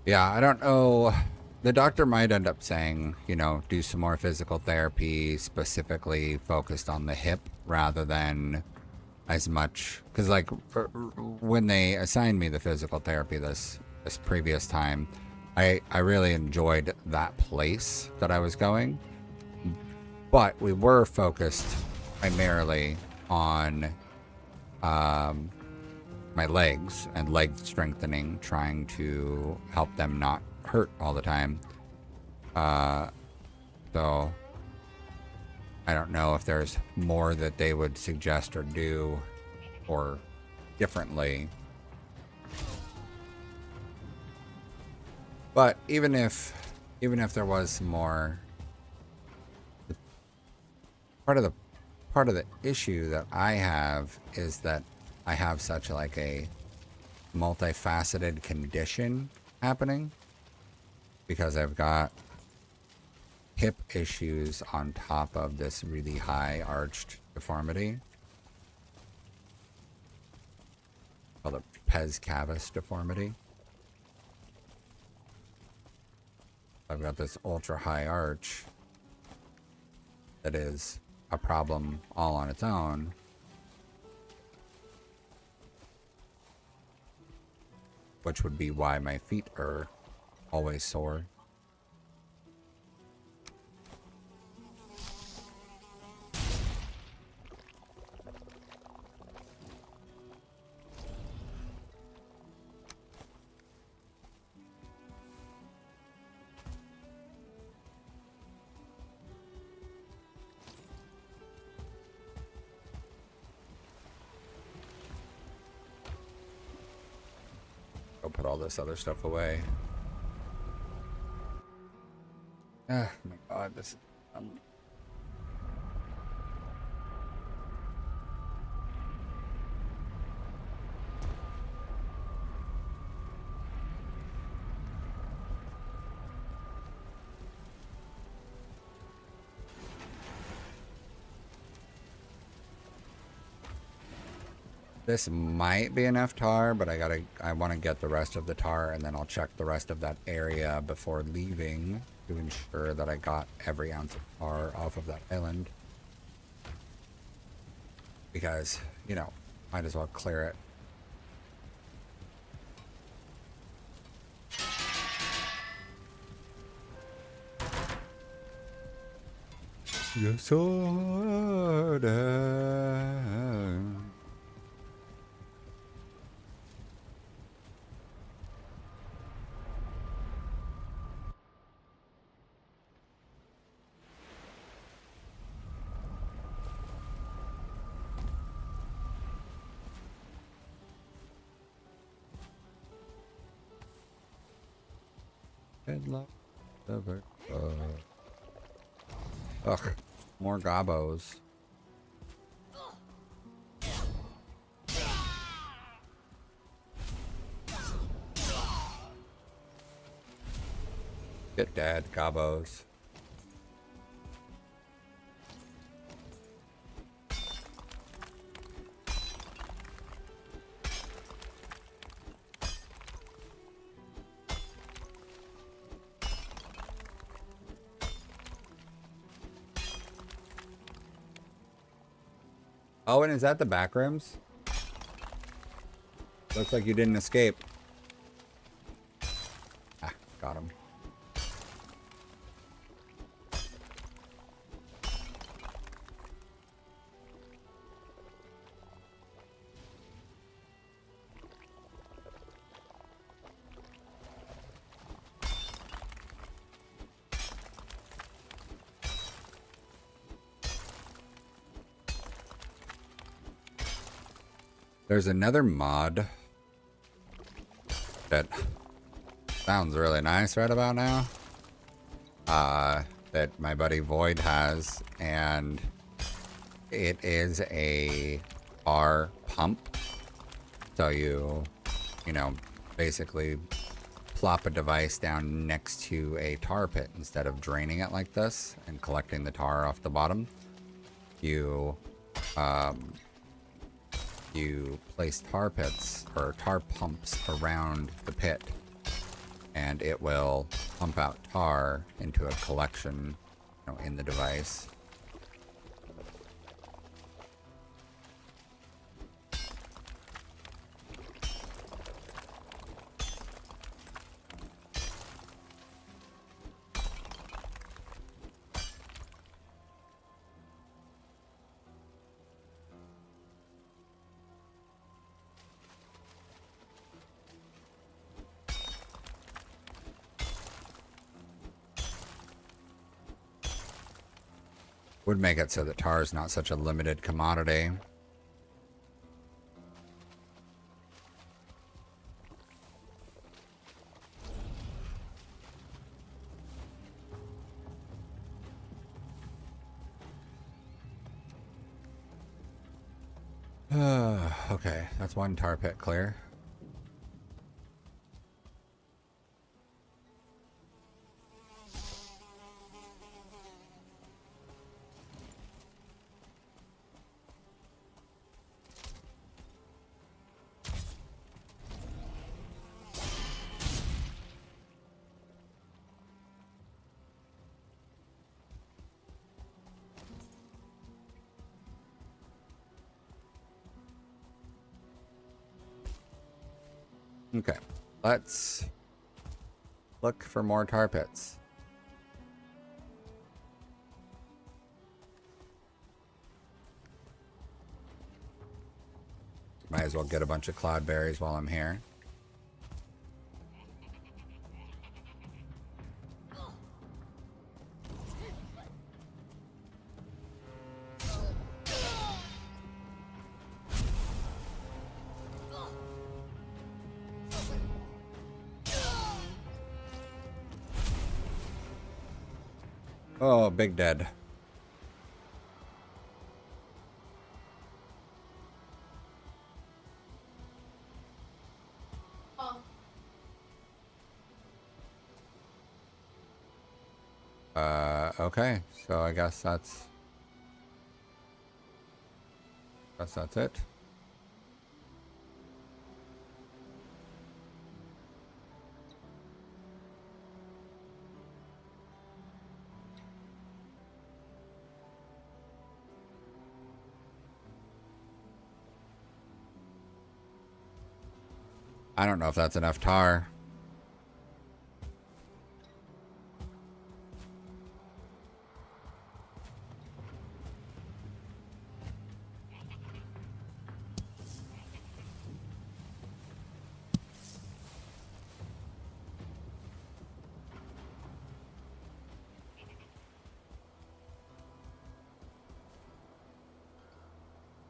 Yeah, I don't know. The doctor might end up saying, you know, do some more physical therapy specifically focused on the hip rather than as much. Because, like, when they assigned me the physical therapy this previous time, I really enjoyed that place that I was going. But we were focused primarily on my legs and leg strengthening, trying to help them not hurt all the time. So I don't know if there's more that they would suggest or do or differently. But even if there was some more, part of the issue that I have is that I have such like a multifaceted condition happening because I've got hip issues on top of this really high arched deformity called a pes cavus deformity. I've got this ultra high arch that is a problem all on its own. Which would be why my feet are always sore. Go put all this other stuff away. Ah, my God, this. This might be enough tar, but I want to get the rest of the tar, and then I'll check the rest of that area before leaving to ensure that I got every ounce of tar off of that island. Because, you know, might as well clear it. Yes, ugh, more gobos. Get dead, gobos. Oh, and is that the back rooms? Looks like you didn't escape. Ah, got him. There's another mod that sounds really nice right about now. That my buddy Void has, and it is a tar pump. So you know, basically plop a device down next to a tar pit instead of draining it like this and collecting the tar off the bottom. You place tar pits or tar pumps around the pit, and it will pump out tar into a collection, you know, in the device. Would make it so that tar is not such a limited commodity. Okay, that's one tar pit clear. Okay, let's look for more tar pits. Might as well get a bunch of cloudberries while I'm here. Oh, big dead. Okay, so I guess that's it. I don't know if that's enough tar.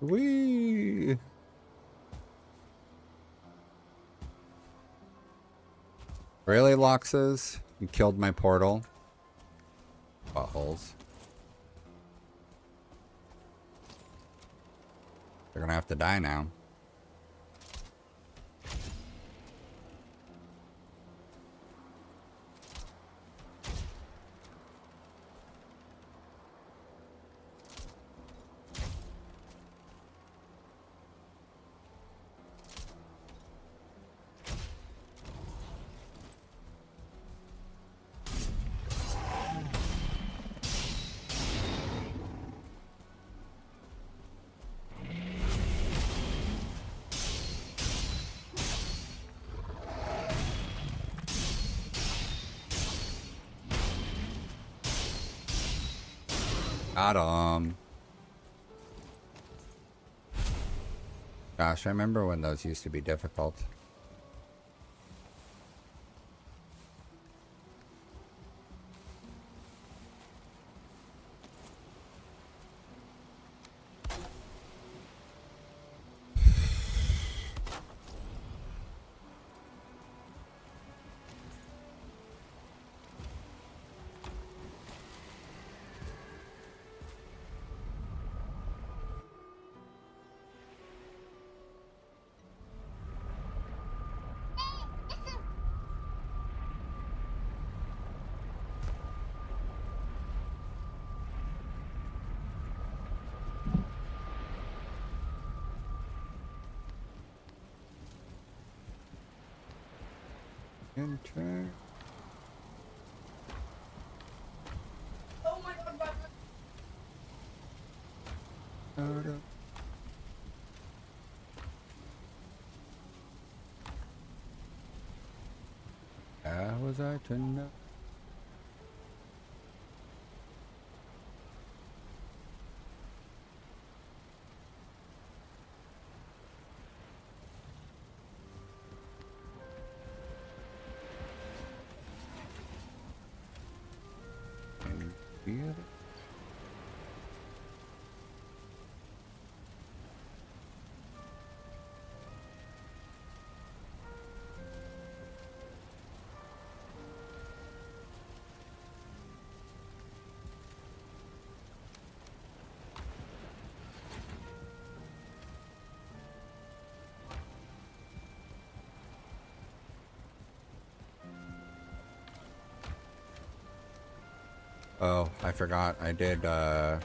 Whee! Really, Loxes? You killed my portal. Buttholes. They're gonna have to die now. Got him. Gosh, I remember when those used to be difficult. Enter. Oh my god, Batman. How was I to know? And feel it. Oh, I forgot. I did a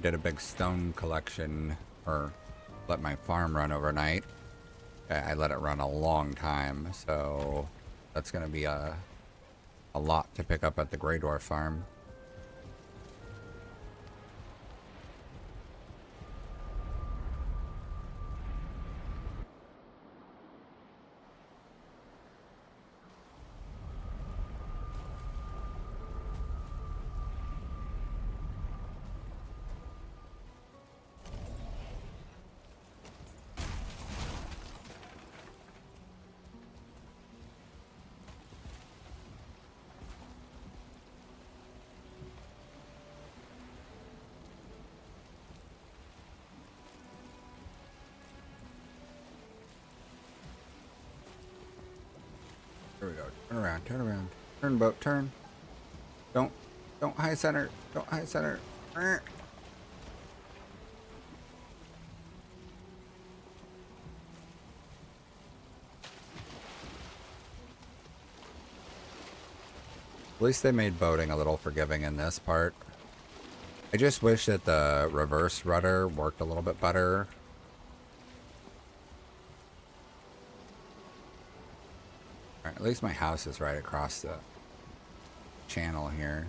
big stone collection, or let my farm run overnight. I let it run a long time, so that's gonna be a lot to pick up at the Grey Dwarf farm. Here we go. Turn around, turn around. Turn, boat, turn. Don't high center. Don't high center. At least they made boating a little forgiving in this part. I just wish that the reverse rudder worked a little bit better. Alright, at least my house is right across the channel here.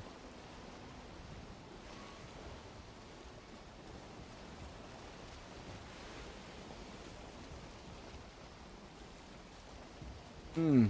Hmm.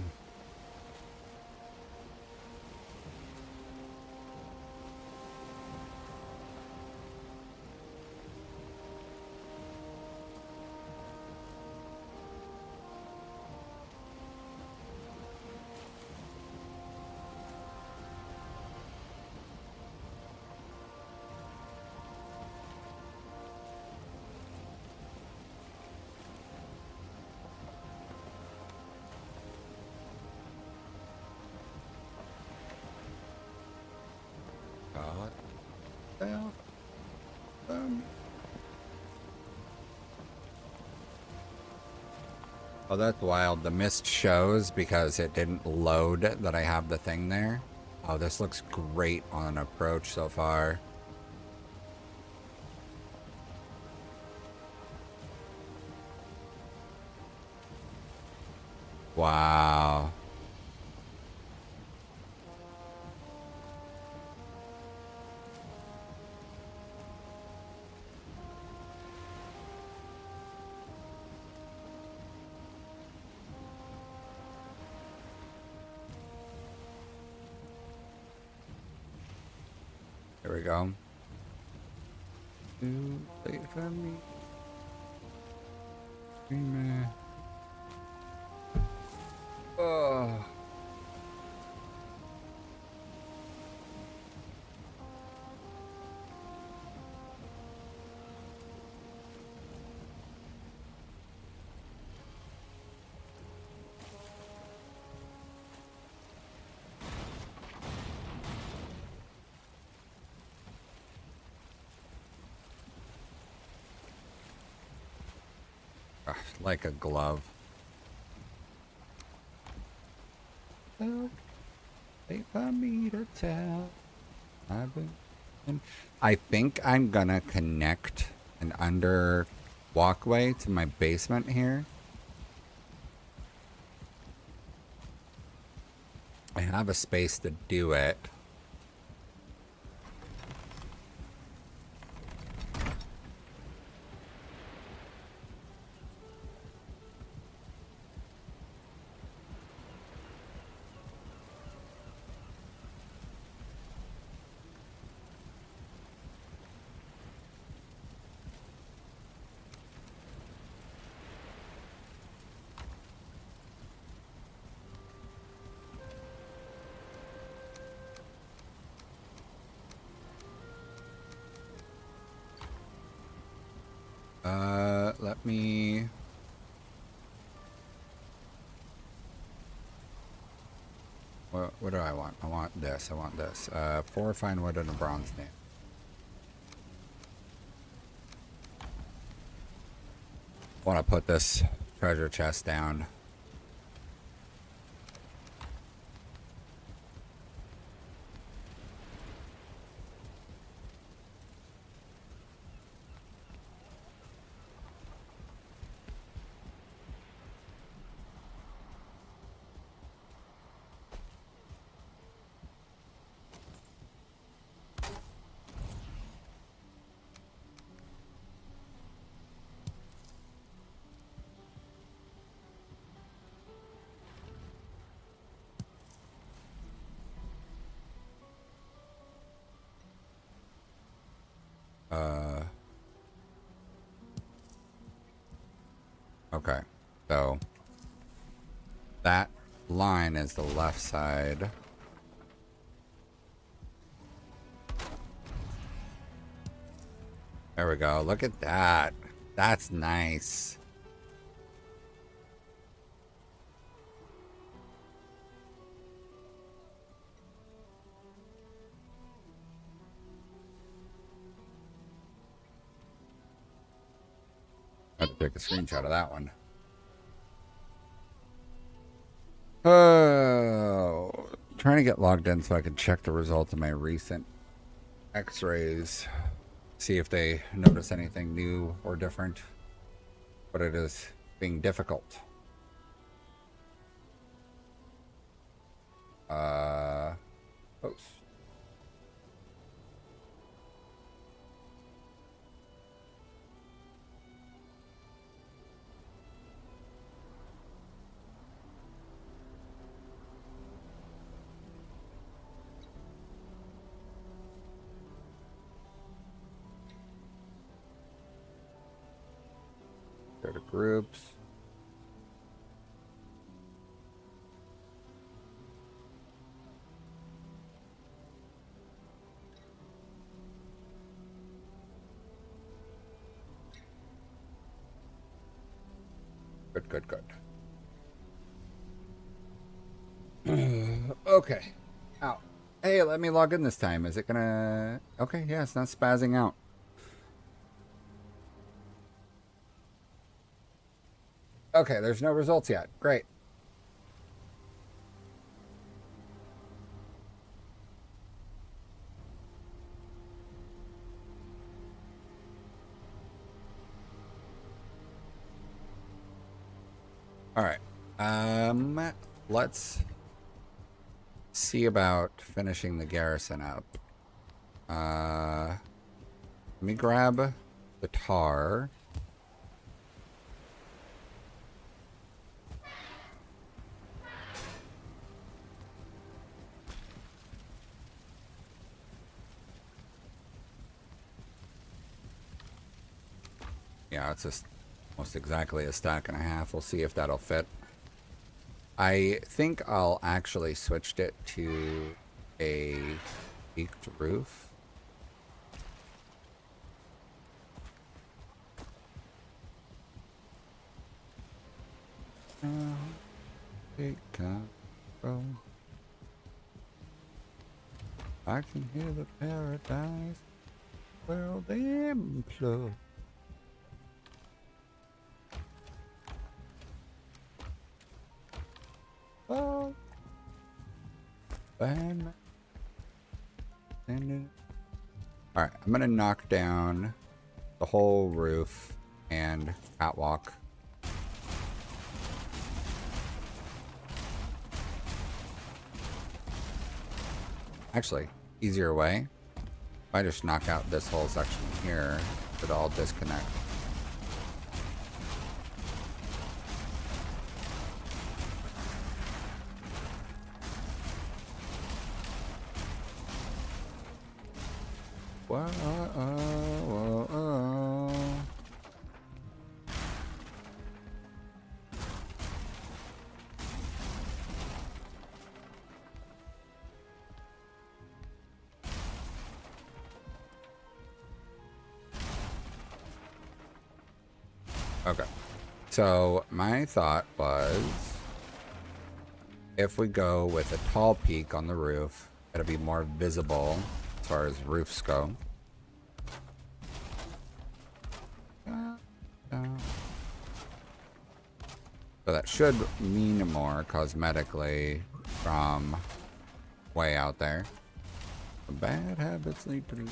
God. Well, oh, that's wild. The mist shows because it didn't load that I have the thing there. Oh, this looks great on approach so far. Wow. Here we go. Wait for me. Oh. Ah, like a glove. Oh, wait for me to tell. I think I'm gonna connect an under walkway to my basement here. I have a space to do it. Let me... What do I want? I want this. I want this. 4 fine wood and a bronze nail. I want to put this treasure chest down. Uh, okay. So that line is the left side. There we go. Look at that. That's nice. I have to take a screenshot of that one. Oh, trying to get logged in so I can check the results of my recent x-rays. See if they notice anything new or different. But it is being difficult. Post. Go to groups. Good, good, good. Okay. Out. Hey, let me log in this time. Is it gonna... Okay, yeah, it's not spazzing out. Okay, there's no results yet. Great. All right. Let's see about finishing the garrison up. Let me grab the tar. Yeah, it's just almost exactly a stack and a half. We'll see if that'll fit. I think I'll actually switched it to a peaked roof. Take control. I can hear the paradise world implode. Oh, bam. All right, I'm gonna knock down the whole roof and catwalk. Actually, easier way. If I just knock out this whole section here, it'll all disconnect. Whoa, whoa, whoa. Okay, so my thought was if we go with a tall peak on the roof, it'll be more visible as far as roofs go. So that should mean more cosmetically from way out there. Bad habits lead to...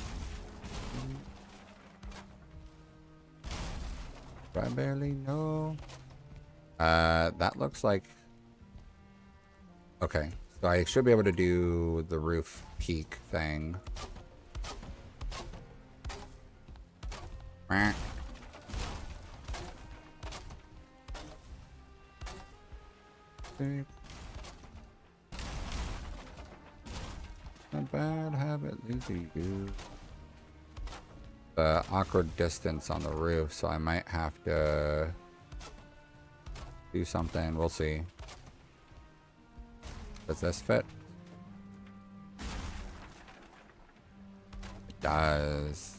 I barely know. That looks like... Okay, so I should be able to do the roof peak thing. A bad habit leads to you. the awkward distance on the roof, so I might have to do something. We'll see. Does this fit? It does.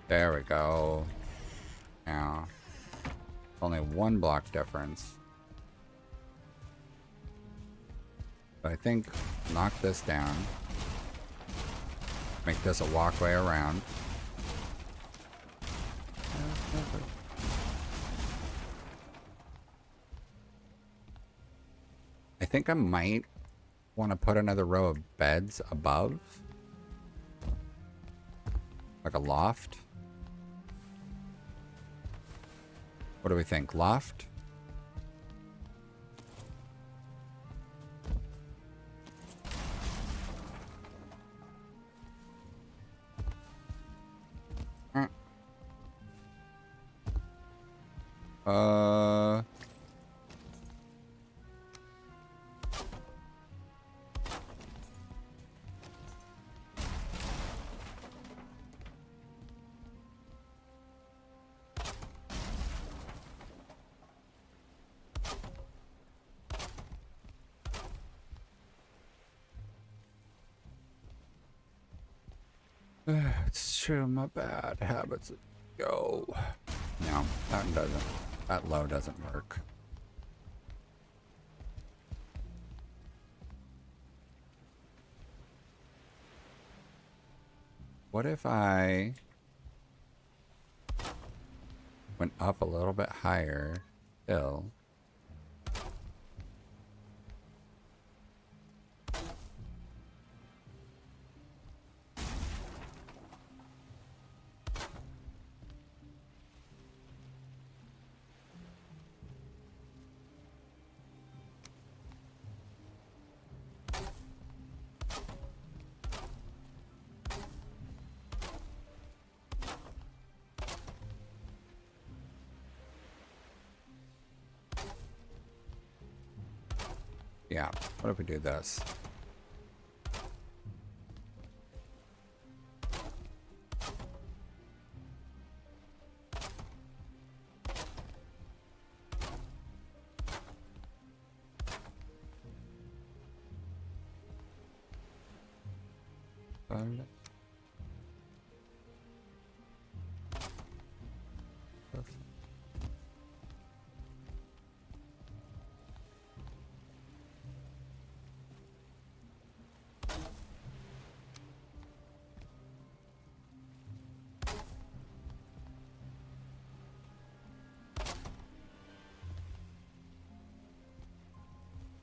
There we go. Now, only one block difference. But I think knock this down. Make this a walkway around. I think I might want to put another row of beds above. Like a loft. What do we think? Loft? Uh... It's true, my bad habits go. No, that one doesn't. That low doesn't work. What if I went up a little bit higher still? Yeah, what if we do this?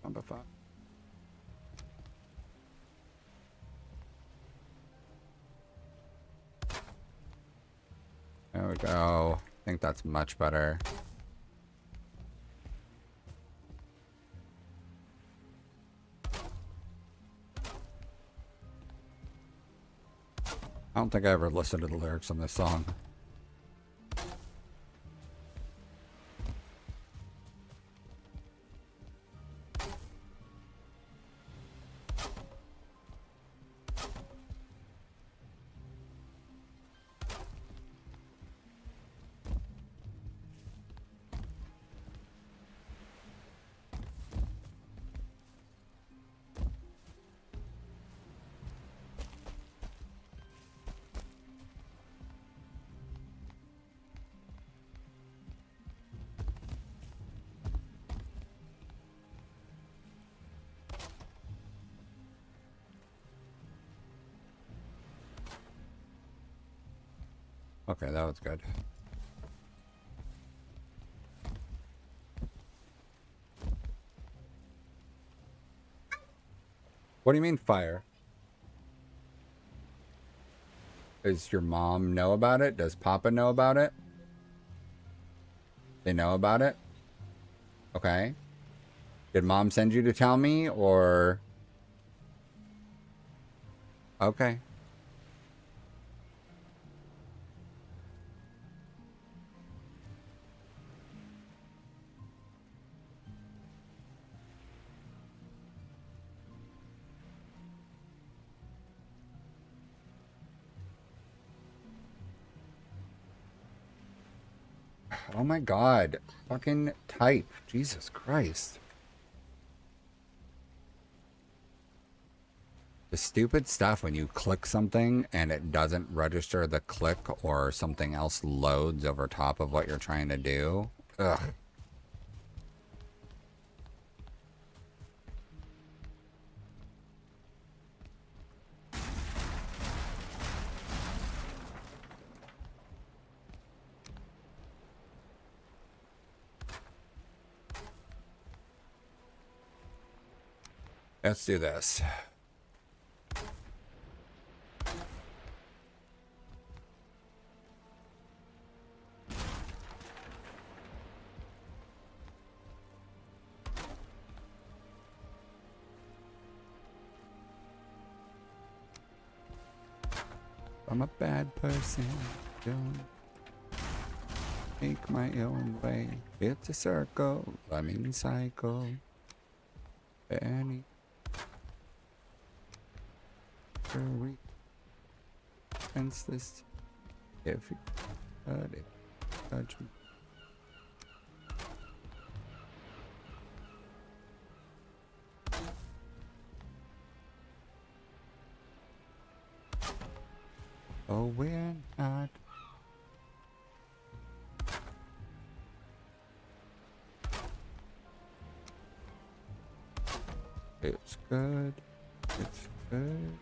Number 5. There we go. I think that's much better. I don't think I ever listened to the lyrics on this song. Okay, that was good. What do you mean fire? Does your mom know about it? Does Papa know about it? They know about it? Okay. Did Mom send you to tell me, or... Okay. Oh my god. Fucking type. Jesus Christ. The stupid stuff when you click something and it doesn't register the click or something else loads over top of what you're trying to do. Ugh. Let's do this. I'm a bad person. Don't make my own way. It's a circle. I'm in cycle. Any we senseless if you heard it. Judgment. Oh, we're not. It's good. It's good.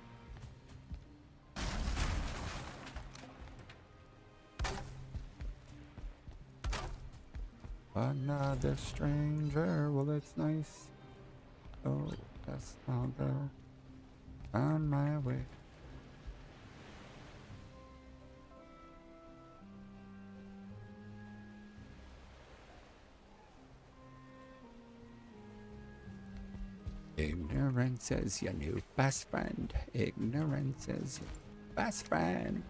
Another stranger. Well, it's nice. Oh, yes, I'll go on my way. Ignorance is your new best friend. Ignorance is your best friend.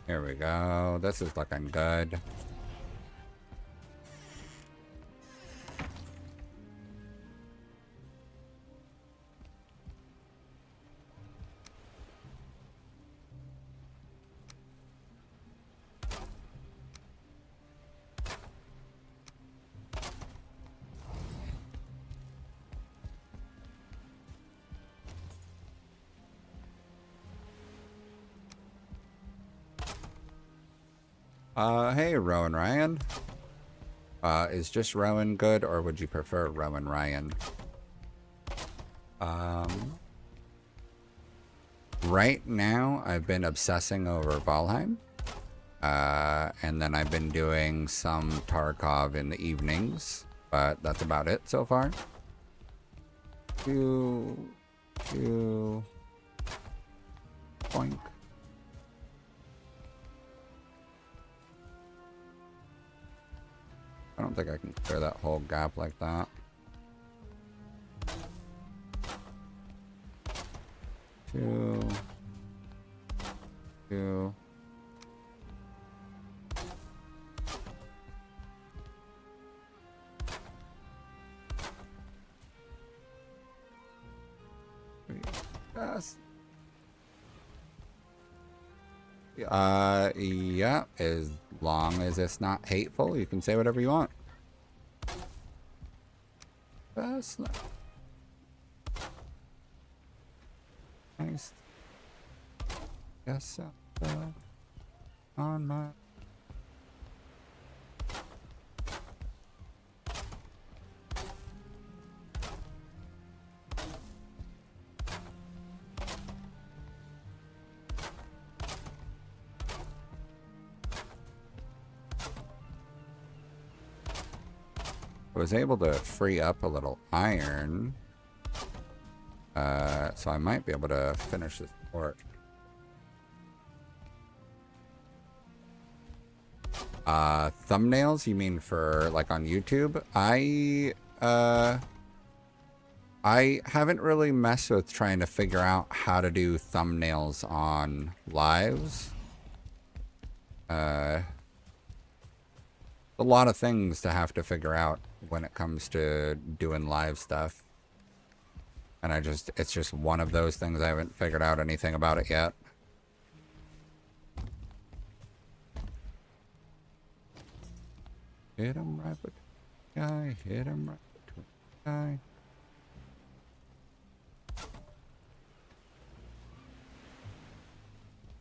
Here we go. This is looking good. Hey, Rowan Ryan. Is just Rowan good, or would you prefer Rowan Ryan? Right now, I've been obsessing over Valheim. And then I've been doing some Tarkov in the evenings, but that's about it so far. Boink. I don't think I can clear that whole gap like that. Two. Yes. Yeah, as long as it's not hateful, you can say whatever you want. That's nice. Yes, on my. I was able to free up a little iron, so I might be able to finish this work. Thumbnails, you mean for like on YouTube? I haven't really messed with trying to figure out how to do thumbnails on lives. A lot of things to have to figure out when it comes to doing live stuff. And it's just one of those things. I haven't figured out anything about it yet. Hit him right between the eye. Hit him right between the eye.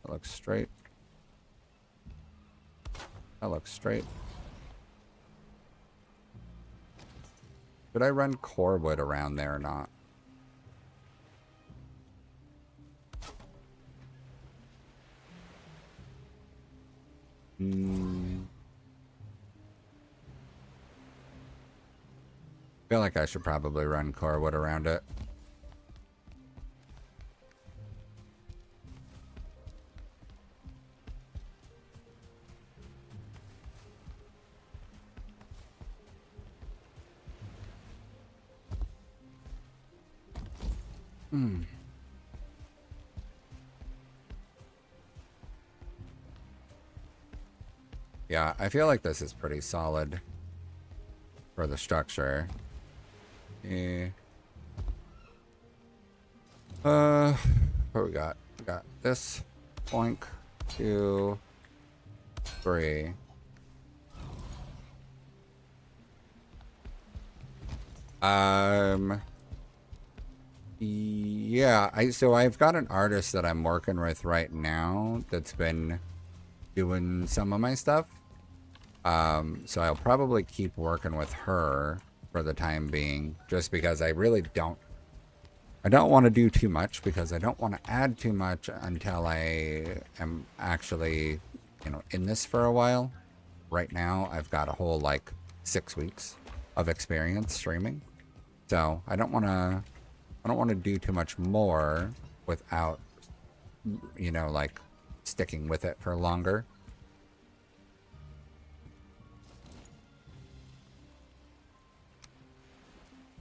That looks straight. That looks straight. Should I run core wood around there or not? Feel like I should probably run core wood around it. Yeah, I feel like this is pretty solid for the structure. What we got? We got this. Boink. 2, 3. Yeah, so I've got an artist that I'm working with right now that's been doing some of my stuff. So I'll probably keep working with her for the time being, just because I really don't want to do too much, because I don't want to add too much until I am actually, in this for a while. Right now, I've got a whole, 6 weeks of experience streaming. So I don't want to do too much more without, sticking with it for longer.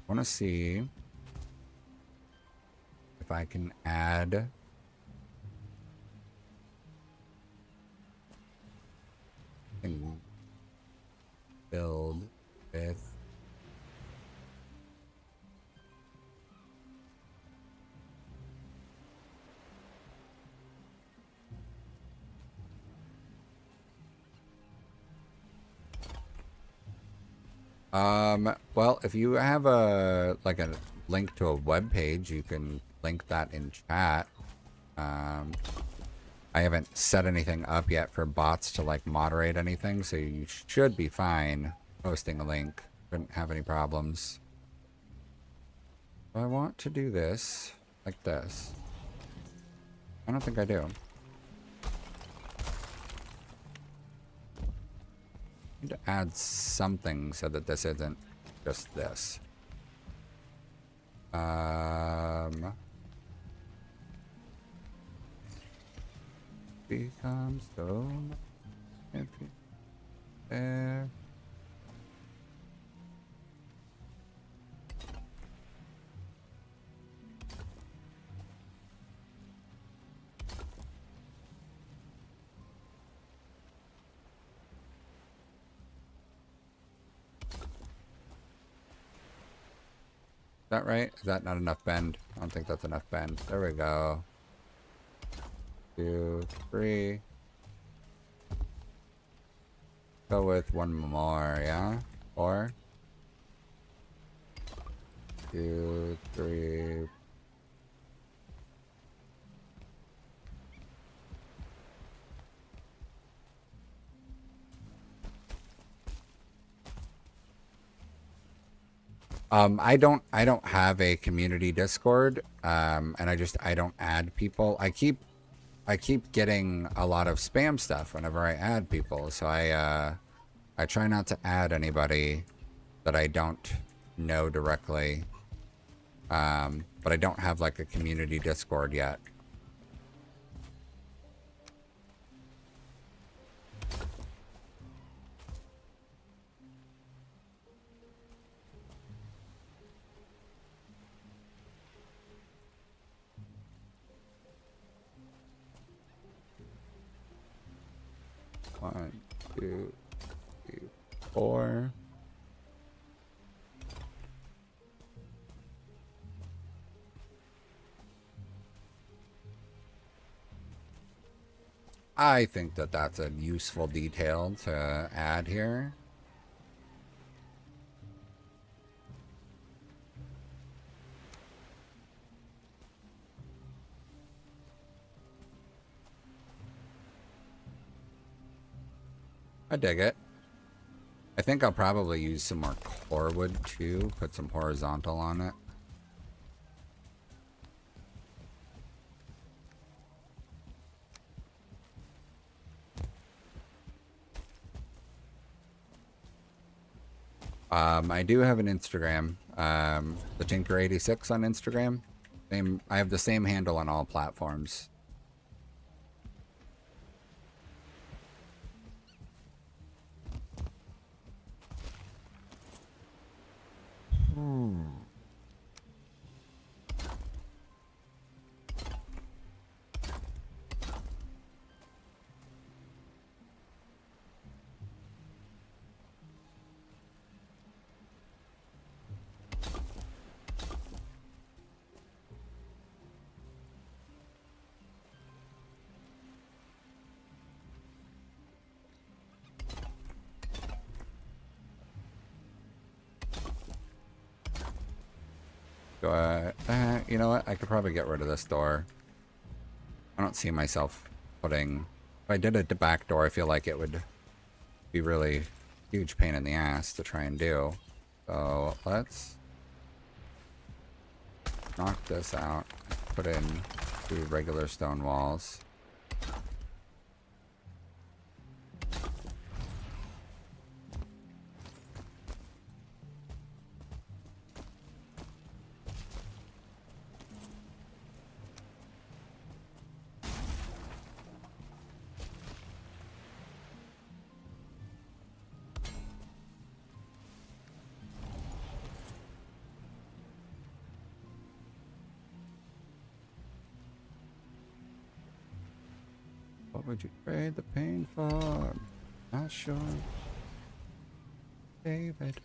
I want to see if I can add and build with well, if you have a link to a web page, you can link that in chat. I haven't set anything up yet for bots to moderate anything, so you should be fine posting a link. Shouldn't have any problems. I want to do this like this. I don't think I do. Need to add something so that this isn't just this. Becomes so empty there. Is that right? Is that not enough bend? I don't think that's enough bend. There we go. 2, 3. Go with one more, yeah? 4. 2, 3. I don't have a community Discord, and I don't add people. I keep getting a lot of spam stuff whenever I add people, so I try not to add anybody that I don't know directly. But I don't have a community Discord yet. One, 2, 3, 4. I think that that's a useful detail to add here. I dig it. I think I'll probably use some more core wood too, put some horizontal on it. I do have an Instagram, the Tinker86 on Instagram. I have the same handle on all platforms. You know what? I could probably get rid of this door. I don't see myself putting... If I did a back door, I feel like it would be really huge pain in the ass to try and do. So let's knock this out. Put in 2 regular stone walls. What would you trade the pain for? Not sure. David.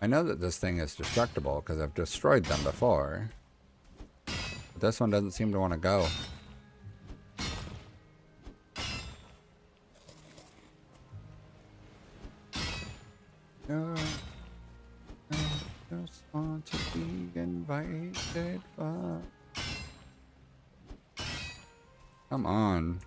I know that this thing is destructible because I've destroyed them before. But this one doesn't seem to want to go. I just want to be invited for... Come on.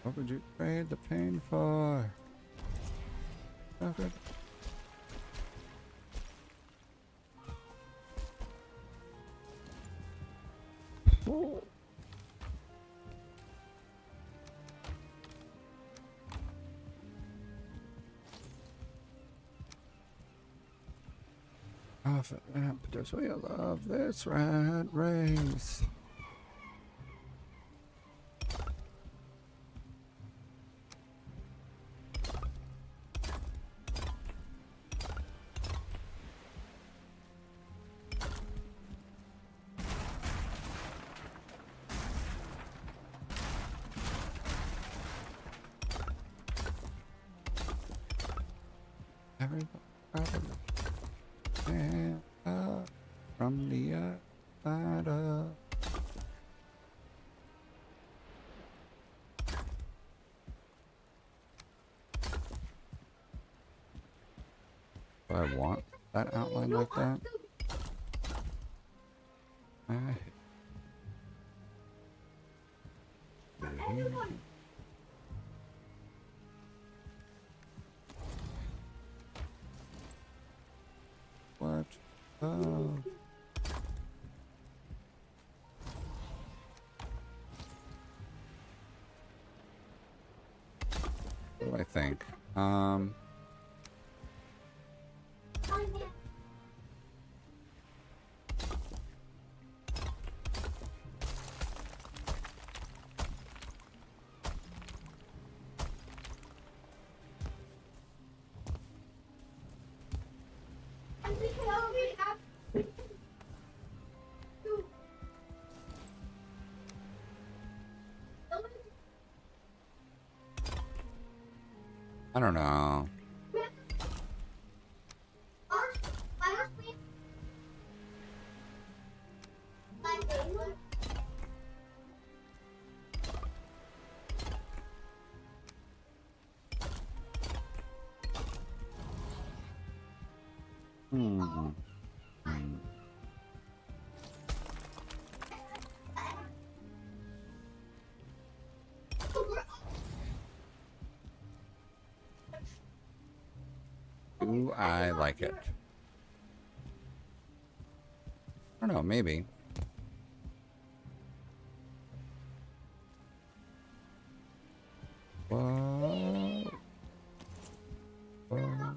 What would you trade the pain for? Okay. Off it, lamp, does we love this rat race? Everybody stand up from the outside up. Do I want that outline like that? What? Oh. I think. I don't know. Hmm. Do I like it? I don't know, maybe. Whoa. Whoa.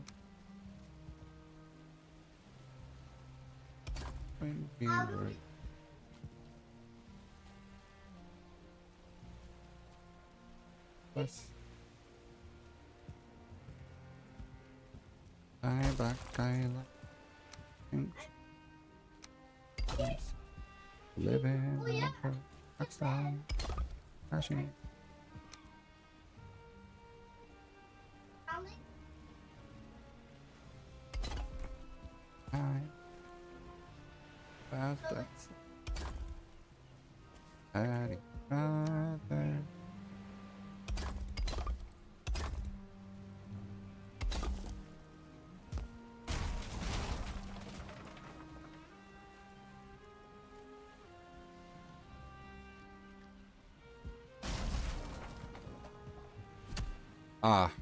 When we were... Let's... Back, living next time. Crashing. Hi. That's Daddy, brother. Ah.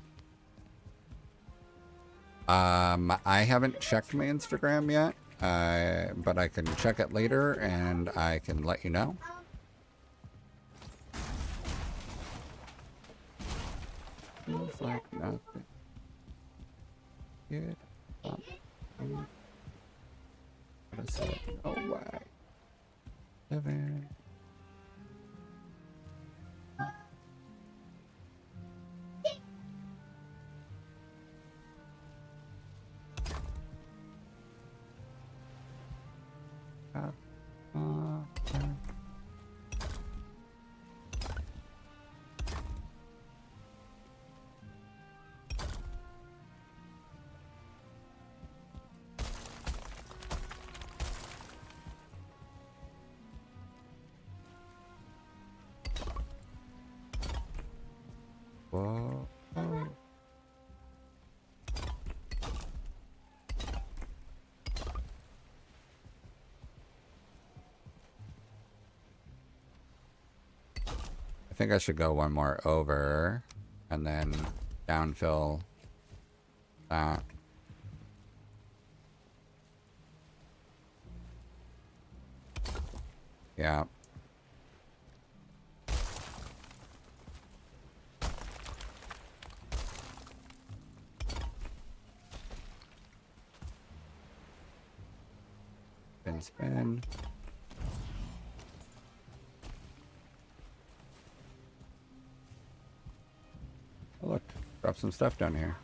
I haven't checked my Instagram yet, but I can check it later and I can let you know. Feels like nothing. Good. No way. Living. Whoa. I think I should go one more over and then downfill that. Yeah. Spin. Oh, look, drop some stuff down here.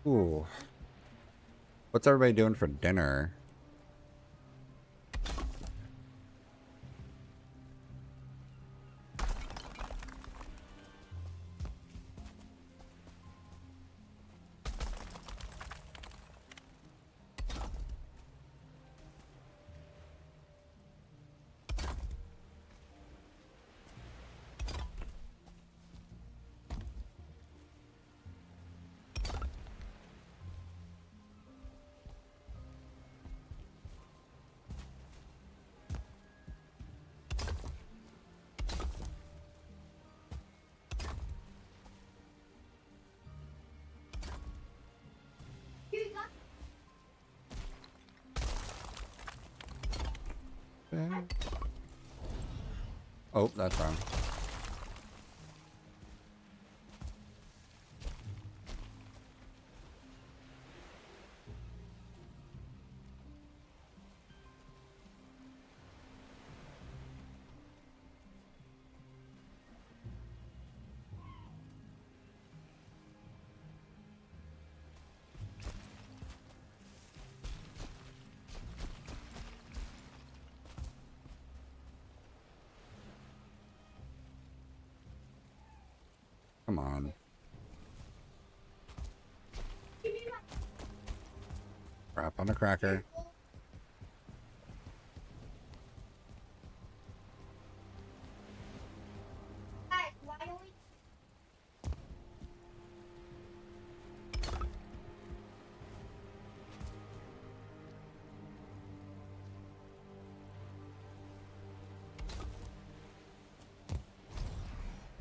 Ooh. What's everybody doing for dinner? Oh, that's wrong. Come on. Crap on the cracker.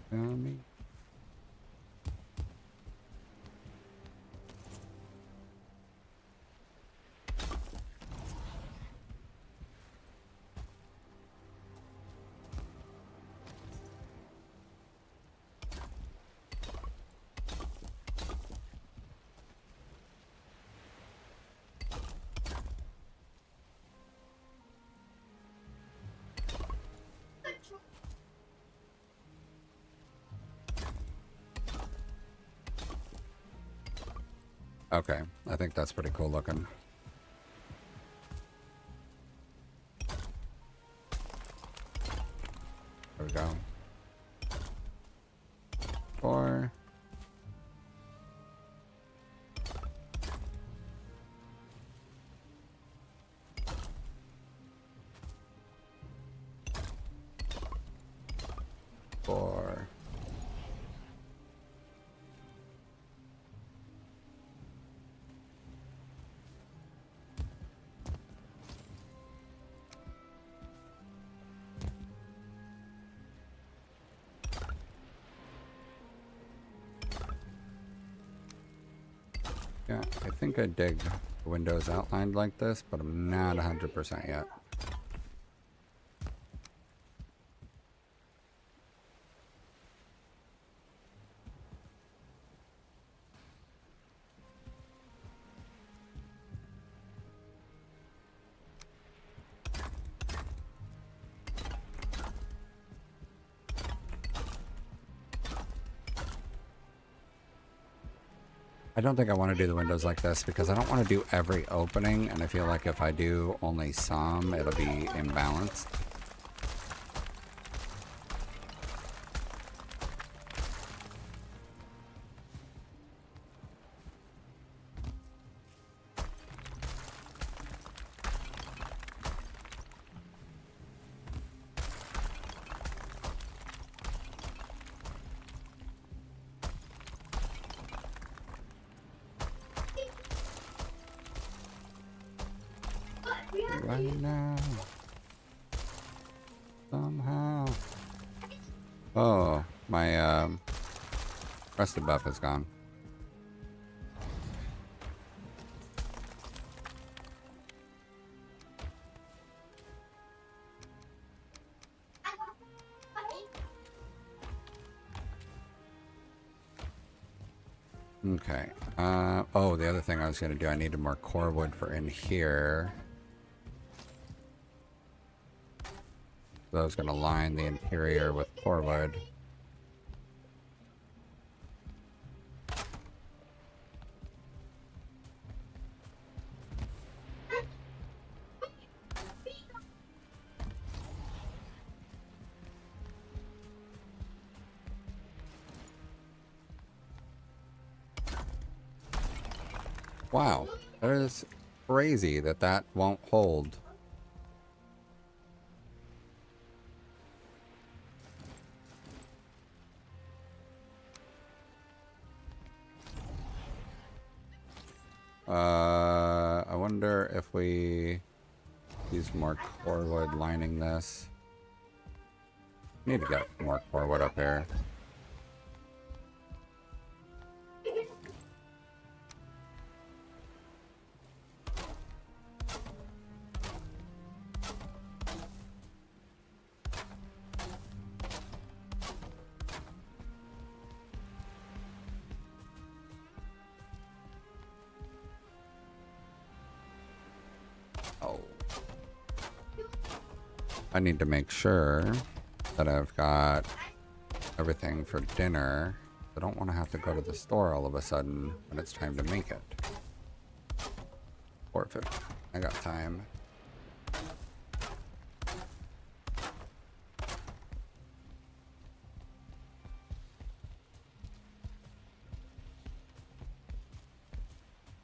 Tell me. Okay, I think that's pretty cool looking. There we go. 4. Four. Yeah, I think I dig windows outlined like this, but I'm not 100% yet. I don't think I want to do the windows like this because I don't want to do every opening, and I feel like if I do only some, it'll be imbalanced. Right now. Somehow. Oh, my rested buff is gone. Okay. Oh, the other thing I was going to do, I needed more core wood for in here. So I was going to line the interior with core wood. Wow, that is crazy that that won't hold. I wonder if we use more core wood lining this. Need to get more core wood up here. I need to make sure that I've got everything for dinner. I don't want to have to go to the store all of a sudden when it's time to make it. Perfect. I got time.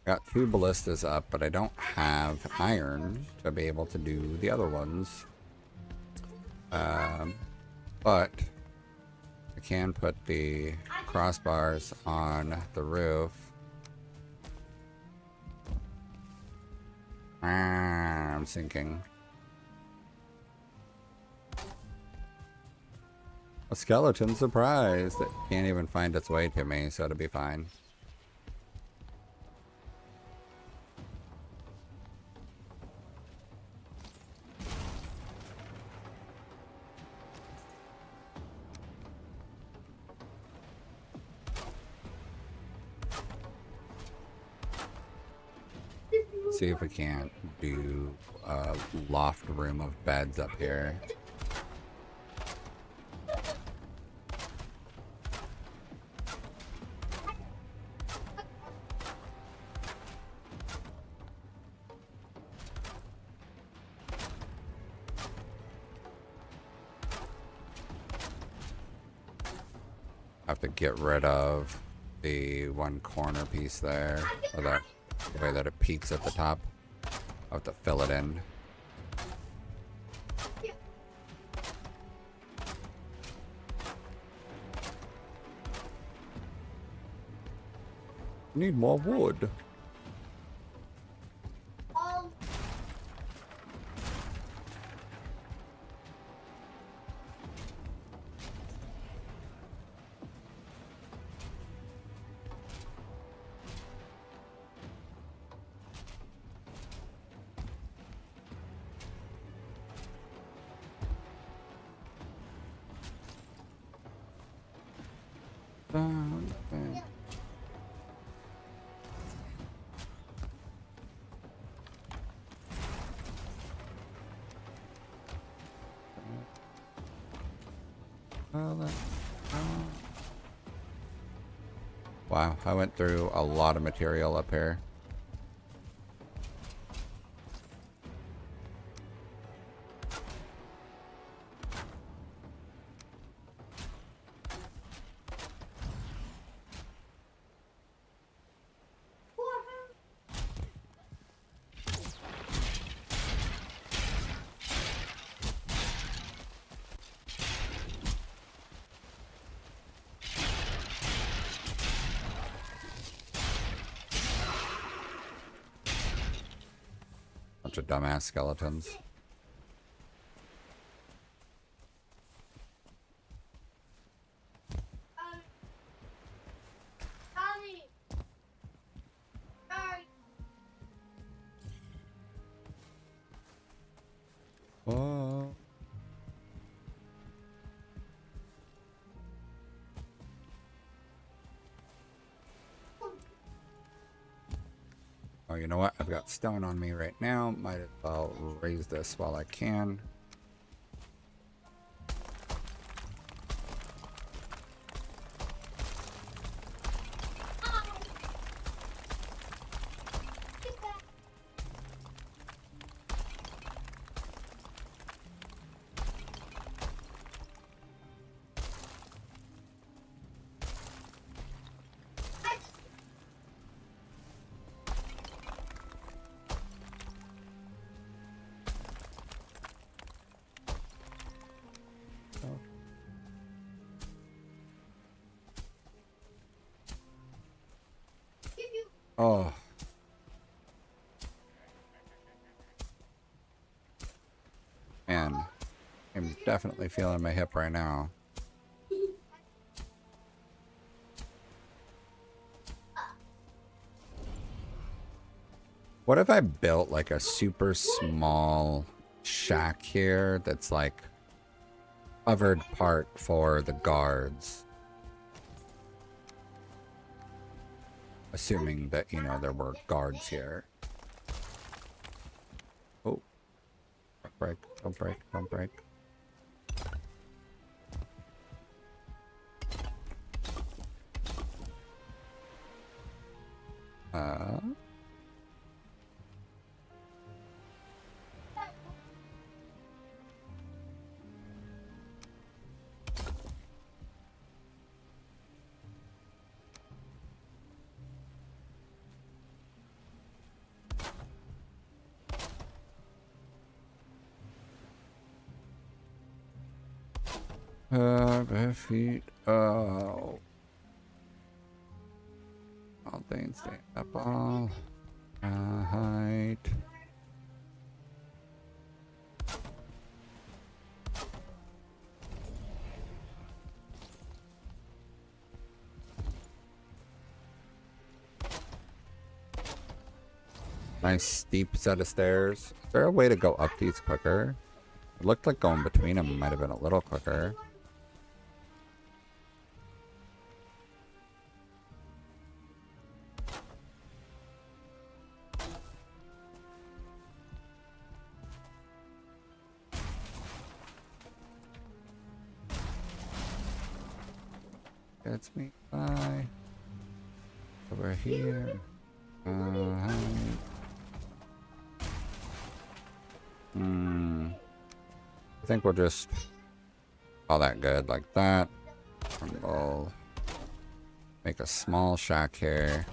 Got 2 ballistas up, but I don't have iron to be able to do the other ones. But I can put the crossbars on the roof. I'm sinking. A skeleton surprise that can't even find its way to me, so it'll be fine. See if we can't do a loft room of beds up here. Have to get rid of the one corner piece there, or the way that it peaks at the top. I'll have to fill it in. Need more wood. Wow, I went through a lot of material up here. Bunch of dumbass skeletons. Oh. Oh, you know what? I've got stone on me right now. Might as well raise this while I can. Oh. Man, I'm definitely feeling my hip right now. What if I built like a super small shack here that's like covered part for the guards? Assuming that, you know, there were guards here. Oh. Don't break, don't break, don't break. Uh... bare feet. Oh. All things stand up all. Height. Nice steep set of stairs. Is there a way to go up these quicker? It looked like going between them might have been a little quicker. Gets me by. Over here. I think we'll just call that good like that. And we'll make a small shack here.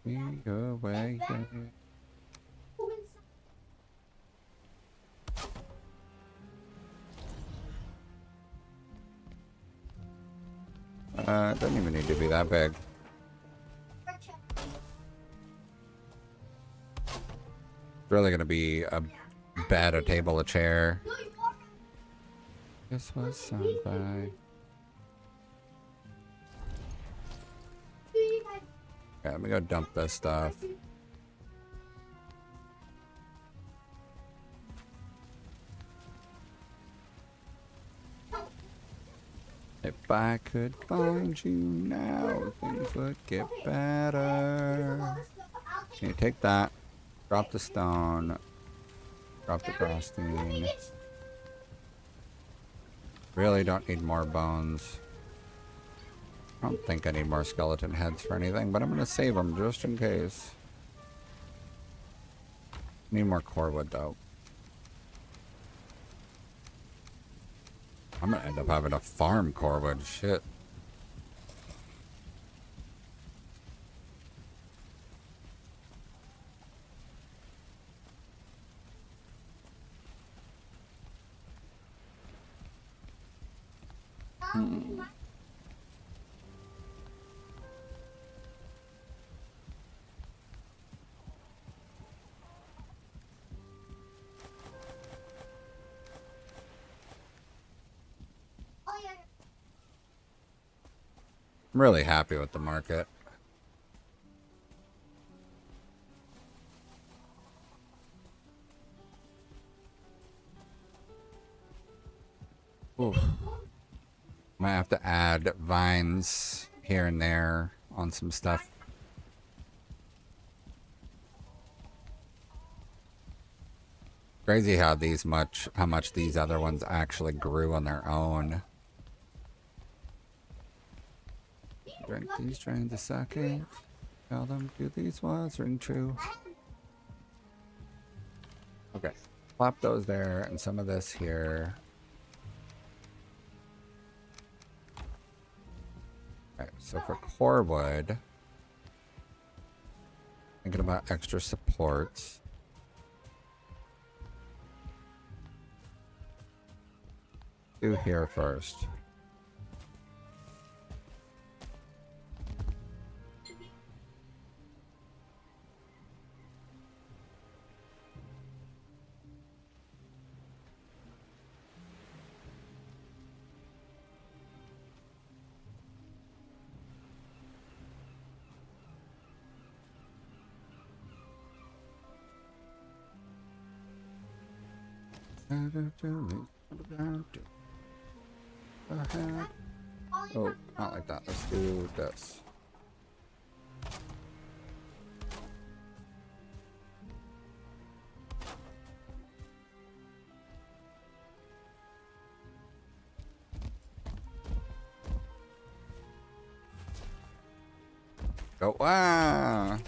We go away. It doesn't even need to be that big. It's really gonna be a bed, a table, a chair. This was somebody. Yeah, let me go dump this stuff. If I could find you now, things would get better. Can you take that? Drop the stone. Drop the frosting. Really don't need more bones. I don't think I need more skeleton heads for anything, but I'm going to save them just in case. Need more core wood though. I'm gonna end up having to farm core wood. Shit. I'm really happy with the market. Oof. Might have to add vines here and there on some stuff. Crazy how much these other ones actually grew on their own. Drink these drains a second. Tell them, do these ones ring true? Okay. Plop those there and some of this here. Okay, so for core wood, thinking about extra supports. Do here first. Oh, not like that. Let's do this. Go, wow!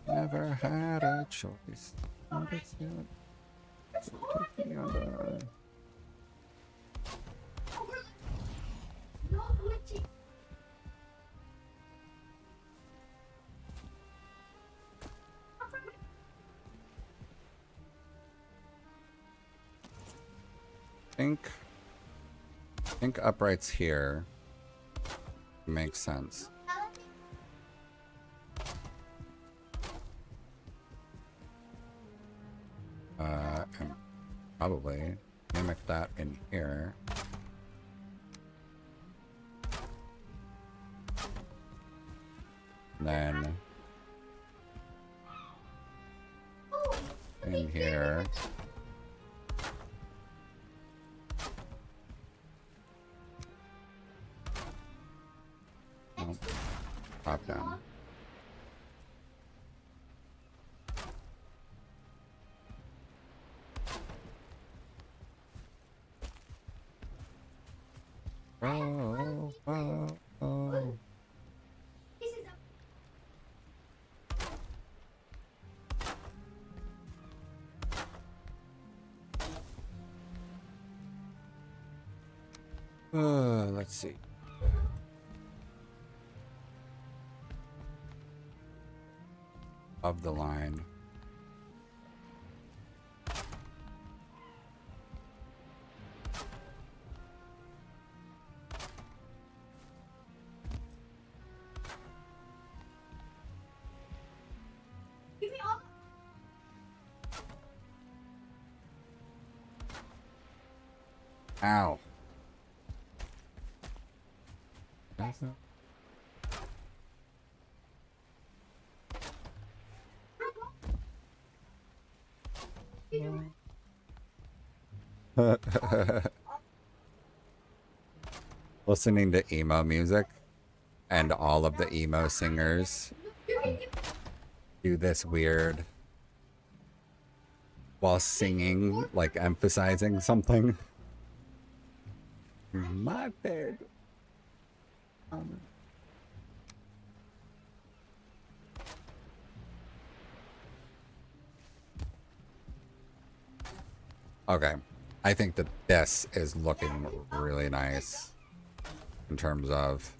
Never had a choice. Take me on the... think uprights here makes sense. And probably mimic that in here. And then in here. Nope. Top down. Oh, oh, oh. Let's see. Of the line. Ow. Listening to emo music and all of the emo singers do this weird while singing, like emphasizing something. My bed. Okay, I think that this is looking really nice in terms of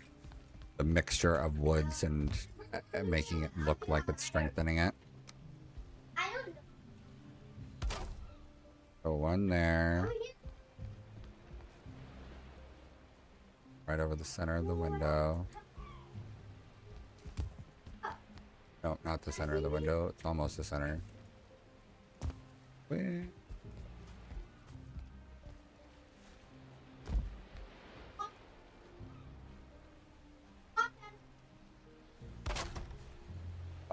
the mixture of woods and making it look like it's strengthening it. So one there. Right over the center of the window. No, not the center of the window. It's almost the center. Wait.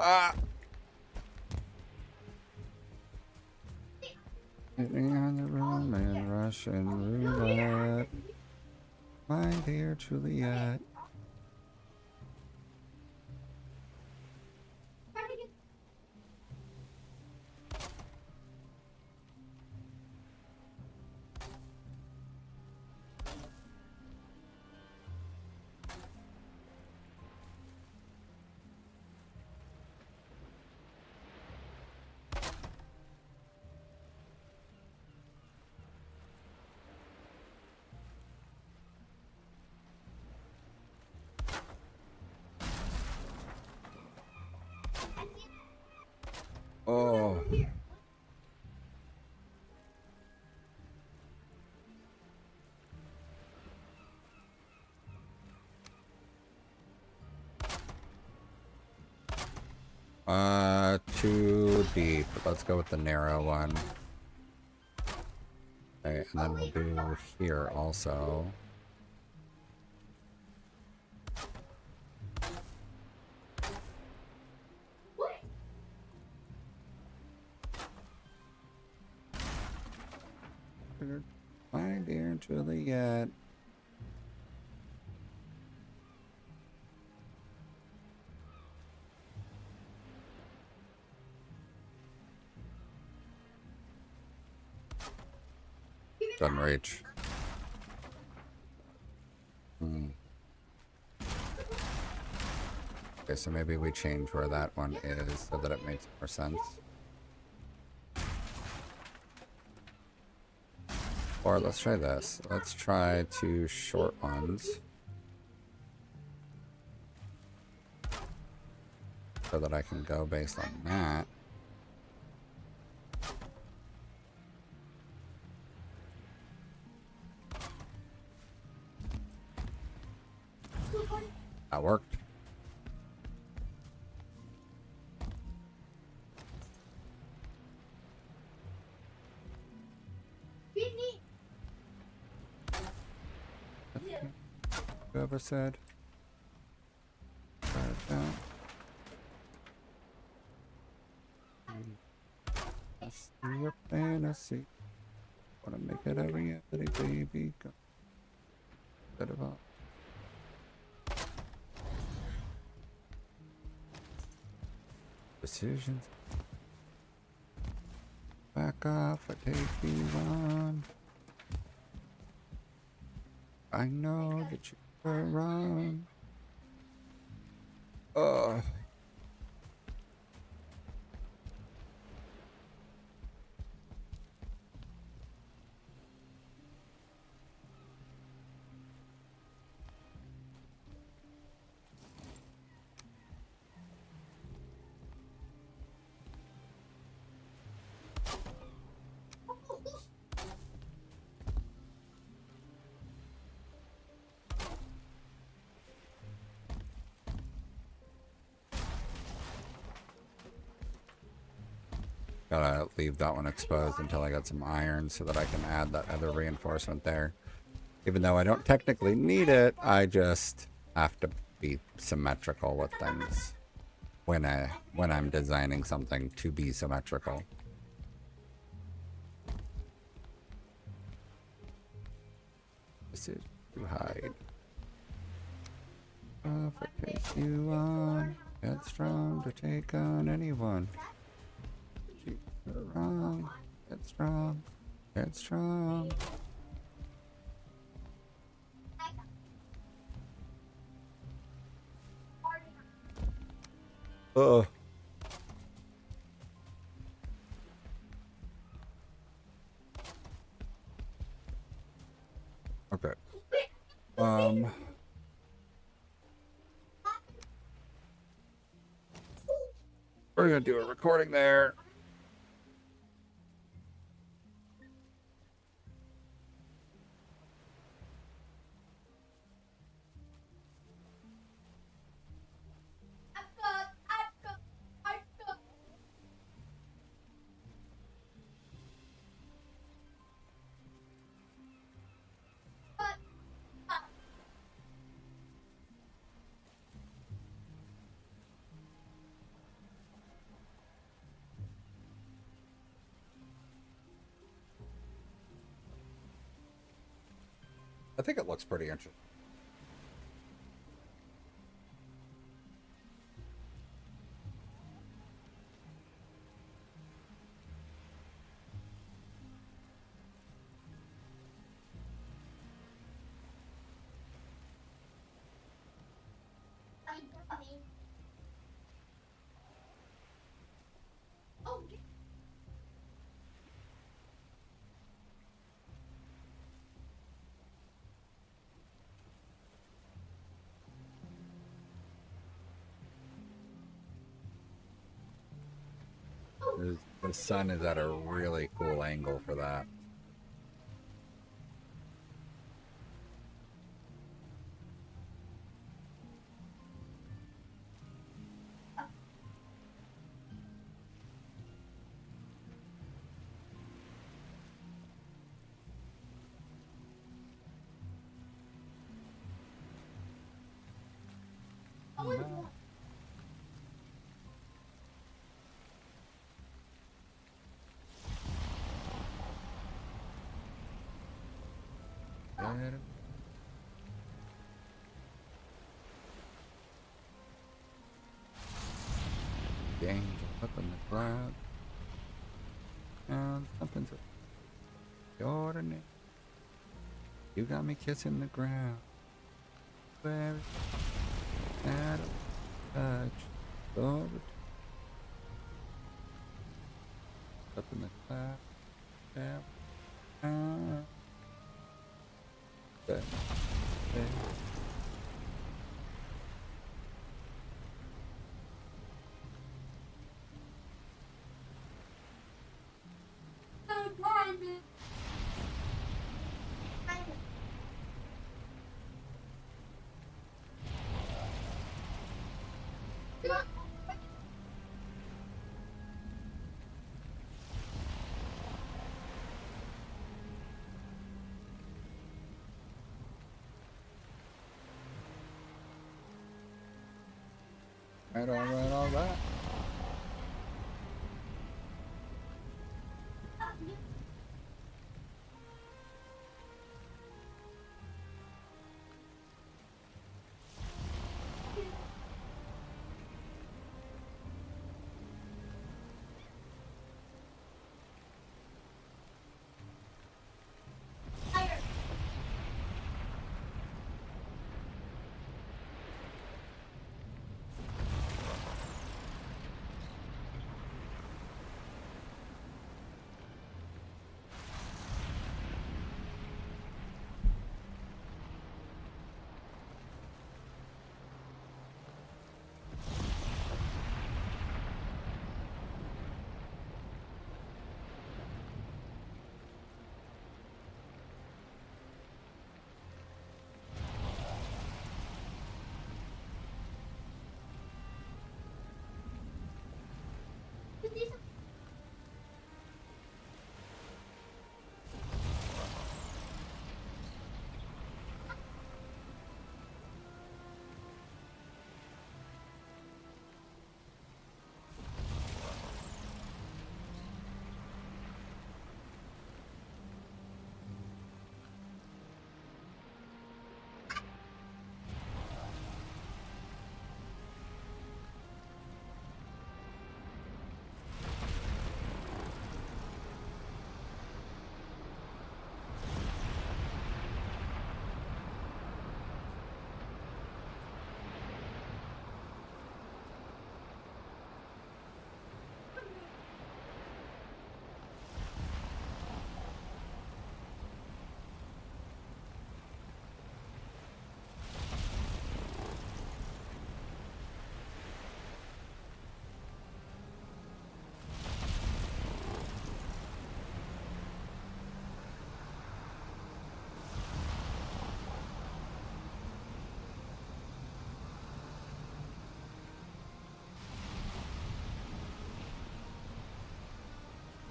Ah! Sitting on the room and Russian roulette. My dear Juliet. Oh. Too deep. Let's go with the narrow one. Okay, and then we'll do here also. My dear Juliet. Doesn't reach. Okay, so maybe we change where that one is so that it makes more sense. Or let's try this. Let's try 2 short ones. So that I can go based on that. That worked. Whoever said. Try it out. I see your fantasy. Wanna make it a reality, baby. Go. Bit of a decisions. Back off, I take you on. I know that you were wrong. Ugh. Gotta leave that one exposed until I got some iron so that I can add that other reinforcement there. Even though I don't technically need it, I just have to be symmetrical with things when I'm designing something to be symmetrical. This is to hide. If I face you on, get strong to take on anyone. Strong, get strong, get strong. Ugh. Okay. We're gonna do a recording there. I think it looks pretty interesting. The sun is at a really cool angle for that. The angel up in the cloud. And something's ordinary. You got me kissing the ground. Where that touch, Lord. Up in the cloud. Down. There. All right.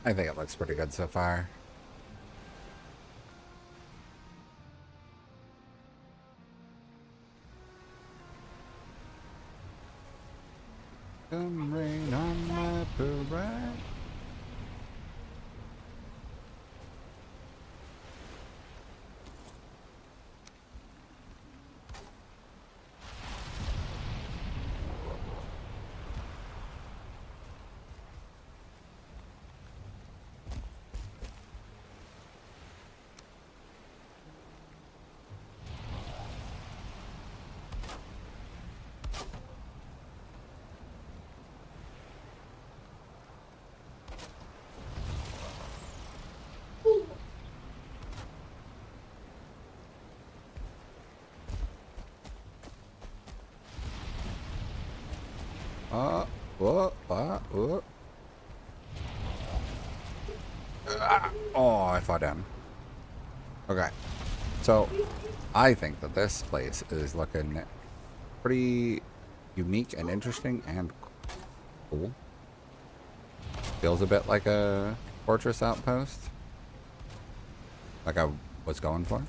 I think it looks pretty good so far. Come rain on my parade. Oh, I fought him. Okay. So, I think that this place is looking pretty unique and interesting and cool. Feels a bit like a fortress outpost. Like I was going for.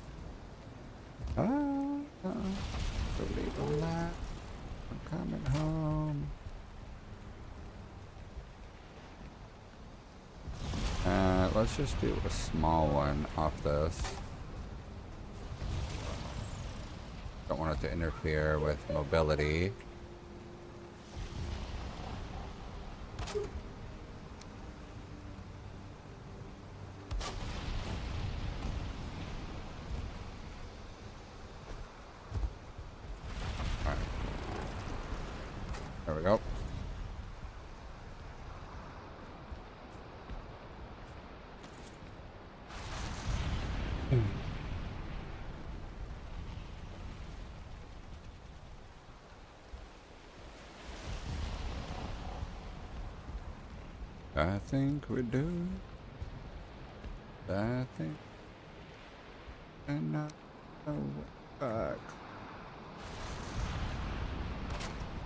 coming home. Let's just do a small one off this. Don't want it to interfere with mobility. Alright. There we go. I think we do. I think. And not go back.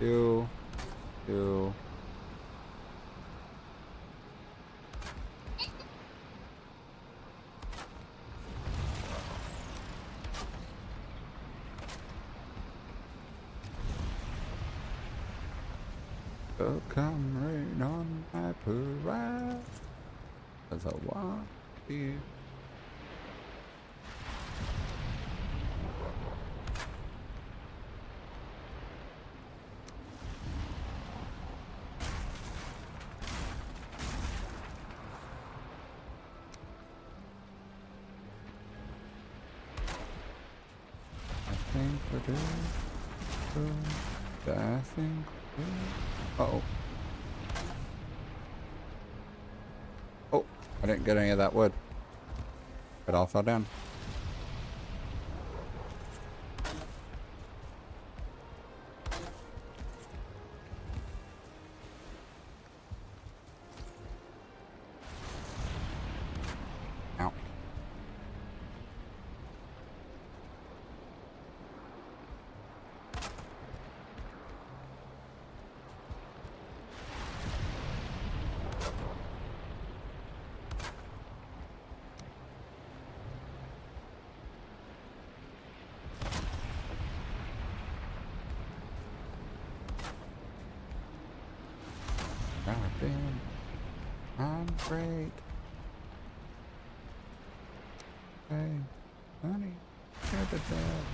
Do. So come rain on my parade, 'cause I want you. I think we do. I think we do. Uh-oh. Oh, I didn't get any of that wood. It all fell down. Ow. Goddamn. I'm great. Hey, honey, you're the dad.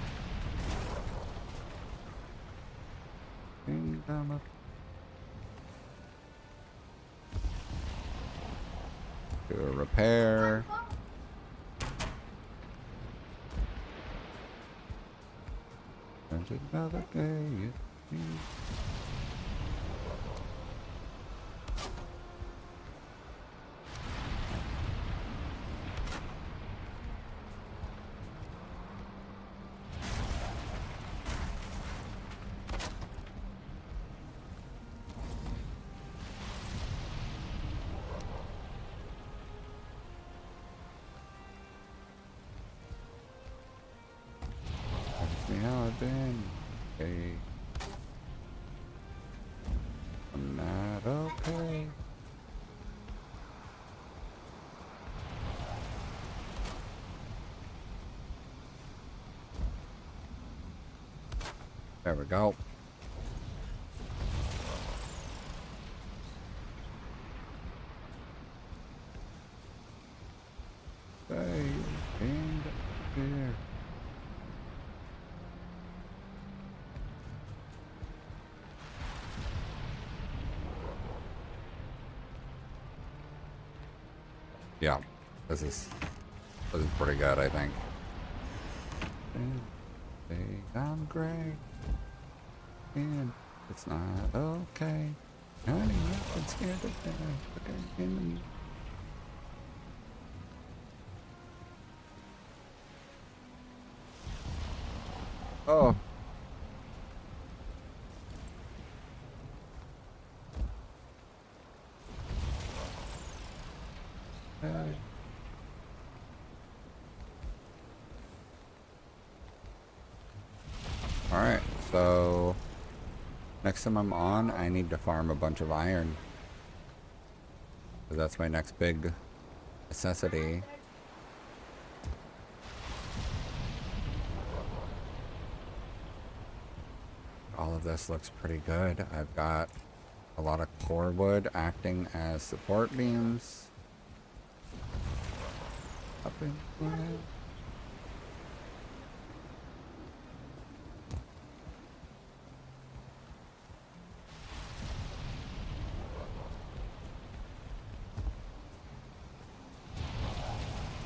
Kingdom of... Do a repair. There's another day. See how I've been. Hey. I'm not okay. There we go. Stay in here. Yeah, this is pretty good, I think. I'm great, and it's not okay. Honey, I've been scared to death. Okay, oh. Alright, so next time I'm on, I need to farm a bunch of iron. Because that's my next big necessity. All of this looks pretty good. I've got a lot of core wood acting as support beams. Up in front.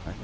I guess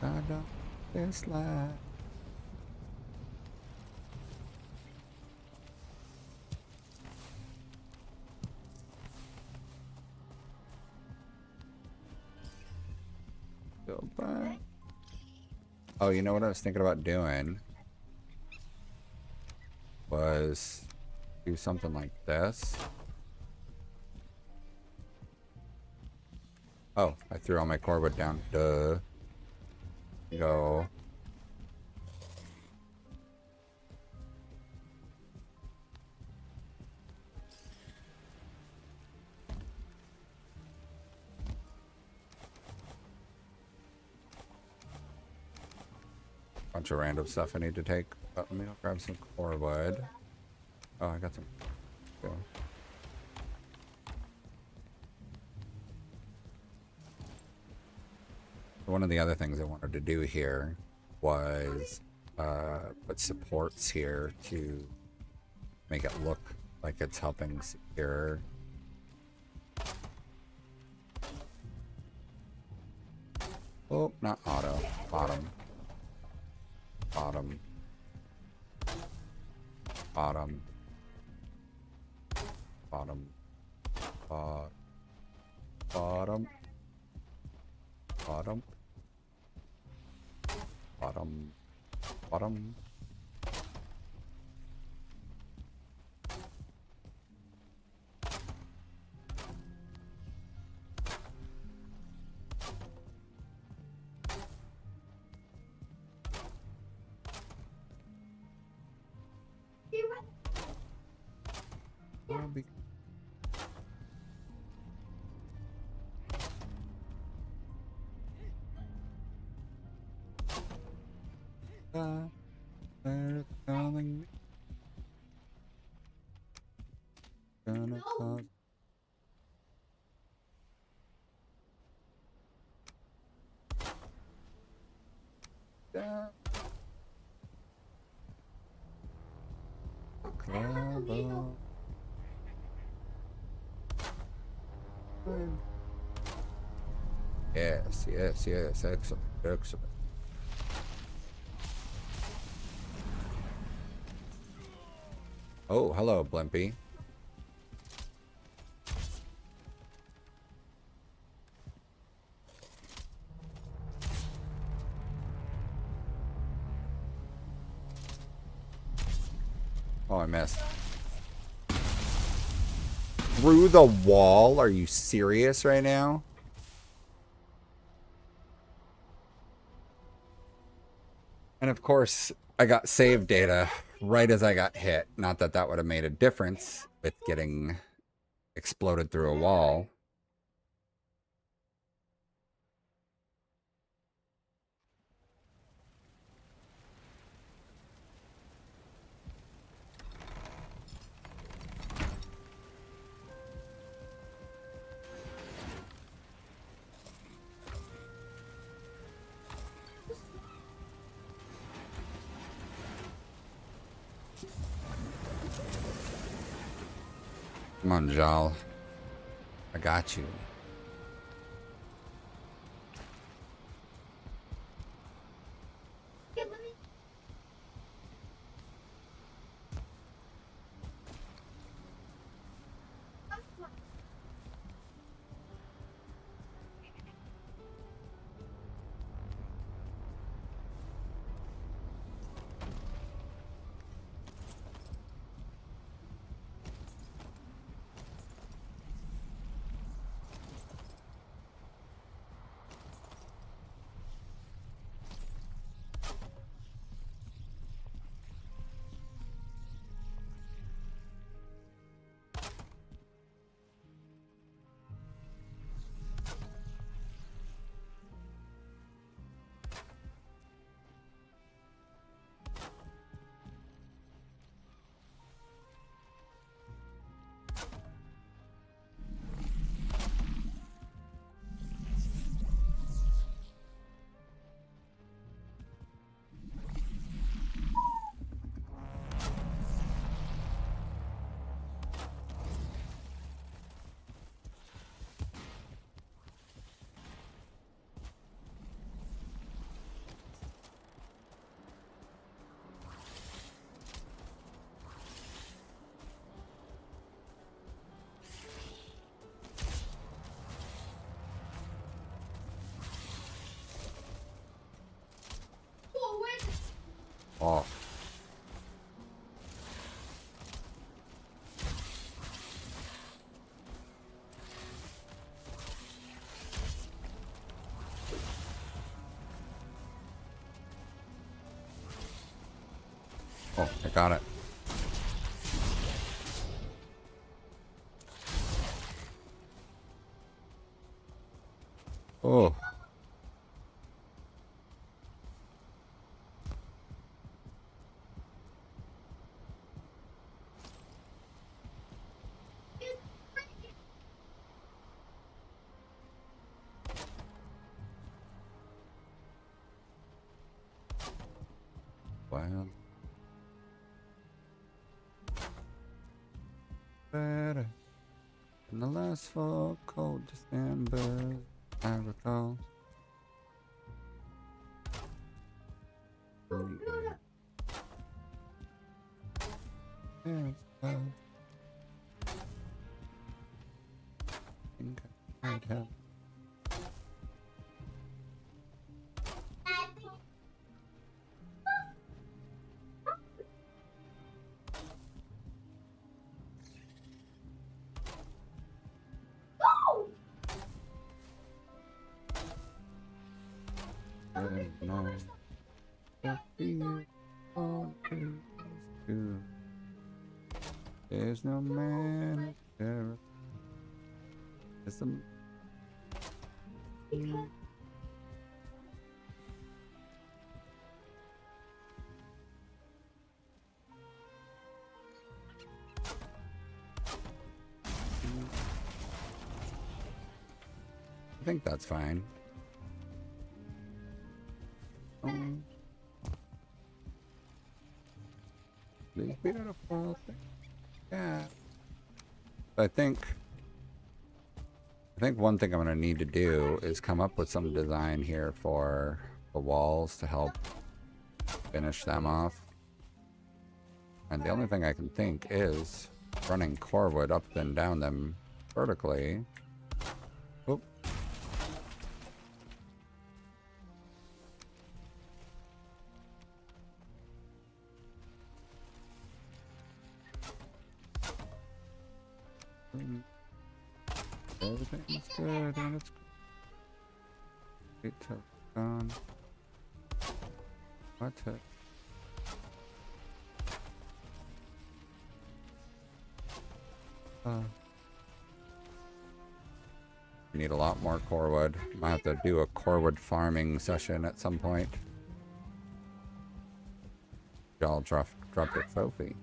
I don't this life. Go back. Oh, you know what I was thinking about doing was do something like this. Oh, I threw all my core wood down. Duh. Go. Bunch of random stuff I need to take. Oh, let me go grab some core wood. Oh, I got some. Go. One of the other things I wanted to do here was put supports here to make it look like it's helping secure. Oh, not auto. Bottom. Bottom. Bottom. Bottom. Bottom. Bottom. Bottom. Bottom. They're calling me. Gonna cause. Down. Clever. Yes, yes, yes. Excellent, excellent. Oh, hello, Blimpy. Oh, I missed. Through the wall? Are you serious right now? And of course, I got save data right as I got hit. Not that that would have made a difference with getting exploded through a wall. Come on, Jal. I got you. Oh. Oh, I got it. Oh. Wow. Better than the last fall, cold December, I recall. Yes, I think I might have. No, the fear all is true. There's no man there. There's some. I think that's fine. These beautiful things. Yeah. I think one thing I'm going to need to do is come up with some design here for the walls to help finish them off. And the only thing I can think is running core wood up and down them vertically. Oop. Everything's good and it's great till it's gone. What's it? Need a lot more core wood. Might have to do a core wood farming session at some point. Y'all dropped it, Sophie.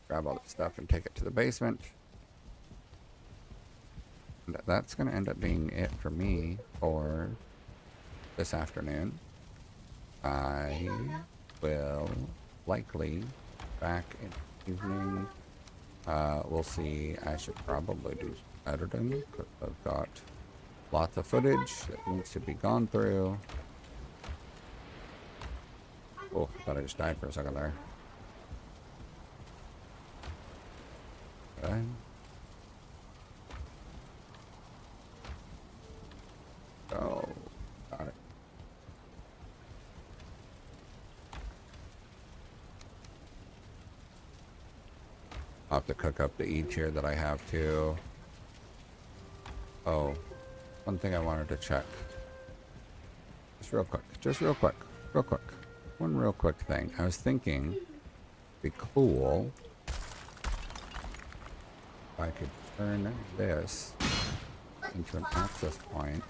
Grab all this stuff and take it to the basement. And that's going to end up being it for me for this afternoon. I will likely back in the evening. We'll see. I should probably do some editing because I've got lots of footage that needs to be gone through. Oh, I thought I just died for a second there. Okay. Oh, got it. I'll have to cook up the each here that I have too. Oh, one thing I wanted to check. Just real quick. One real quick thing. I was thinking it'd be cool if I could turn this into an access point.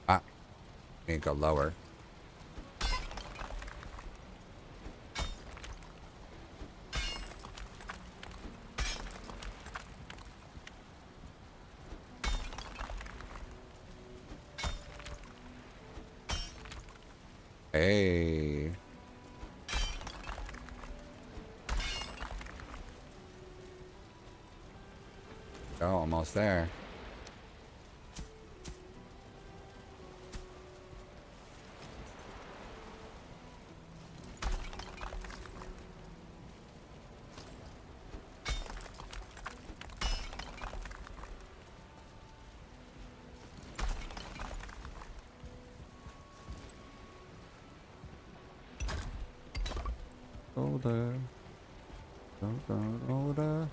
Ah, need to go lower. Hey. Oh, almost there. Older. Older.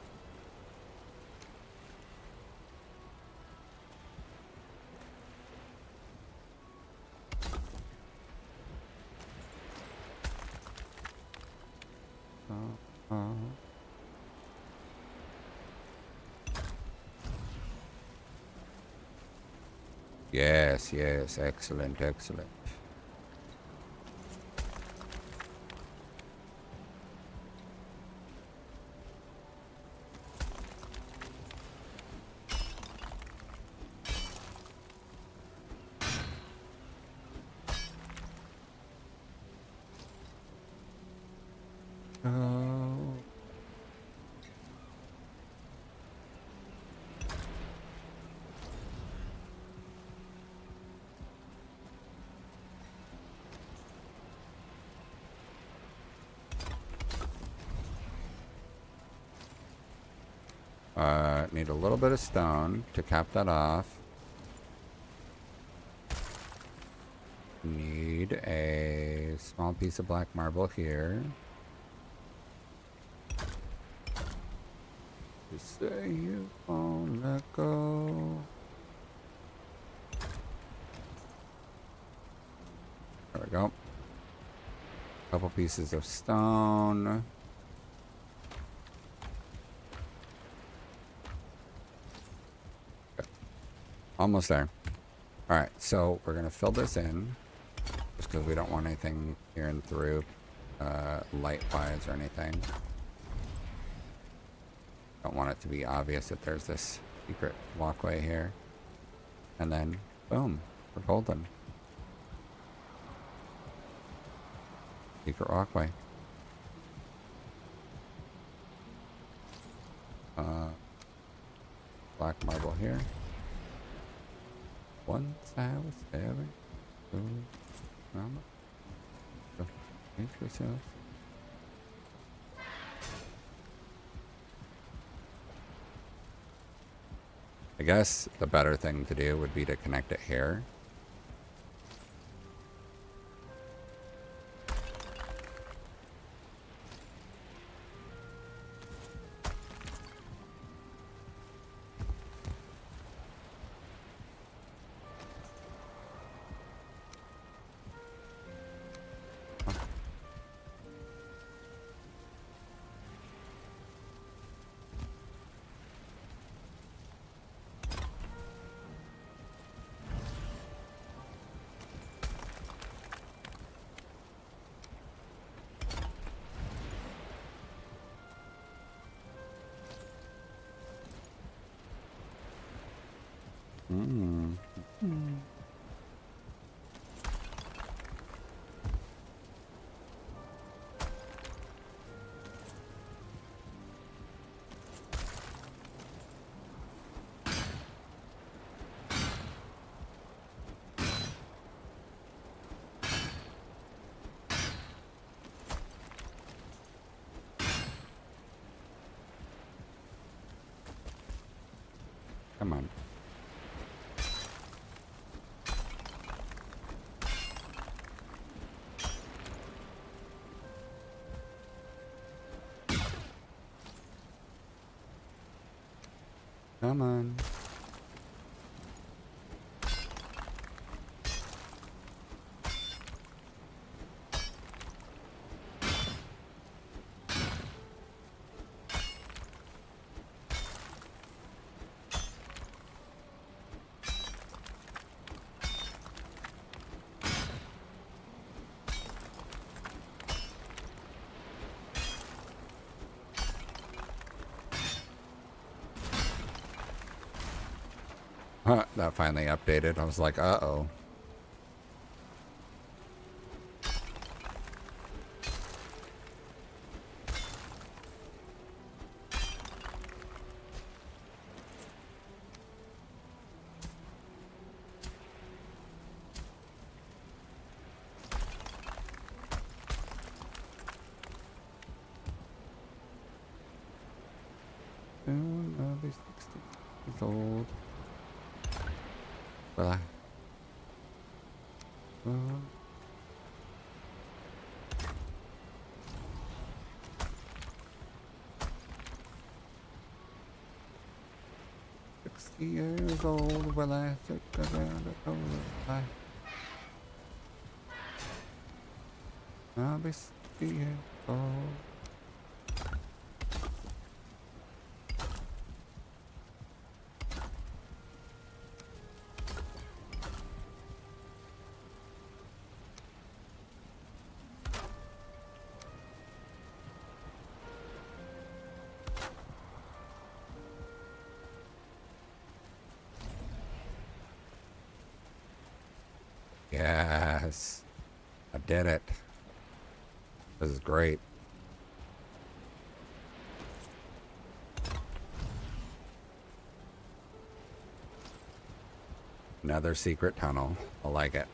Uh. Yes, yes, excellent, excellent. Oh. Need a little bit of stone to cap that off. Need a small piece of black marble here. You say you won't let go. There we go. Couple pieces of stone. Okay. Almost there. Alright, so we're going to fill this in. Just because we don't want anything peering through light-wise or anything. Don't want it to be obvious that there's this secret walkway here. And then, boom, we're golden. Secret walkway. Black marble here. Once I was staring through mama. So, think yourself. I guess the better thing to do would be to connect it here. Come on. Come on. That finally updated. I was like, uh-oh. It's old. Well, uh, 60 years old. Will I sit around a cold life? I'll be 60 years old. Yes, I did it. This is great. Another secret tunnel. I like it.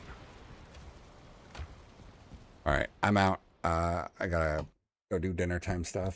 All right, I'm out. I gotta go do dinner time stuff.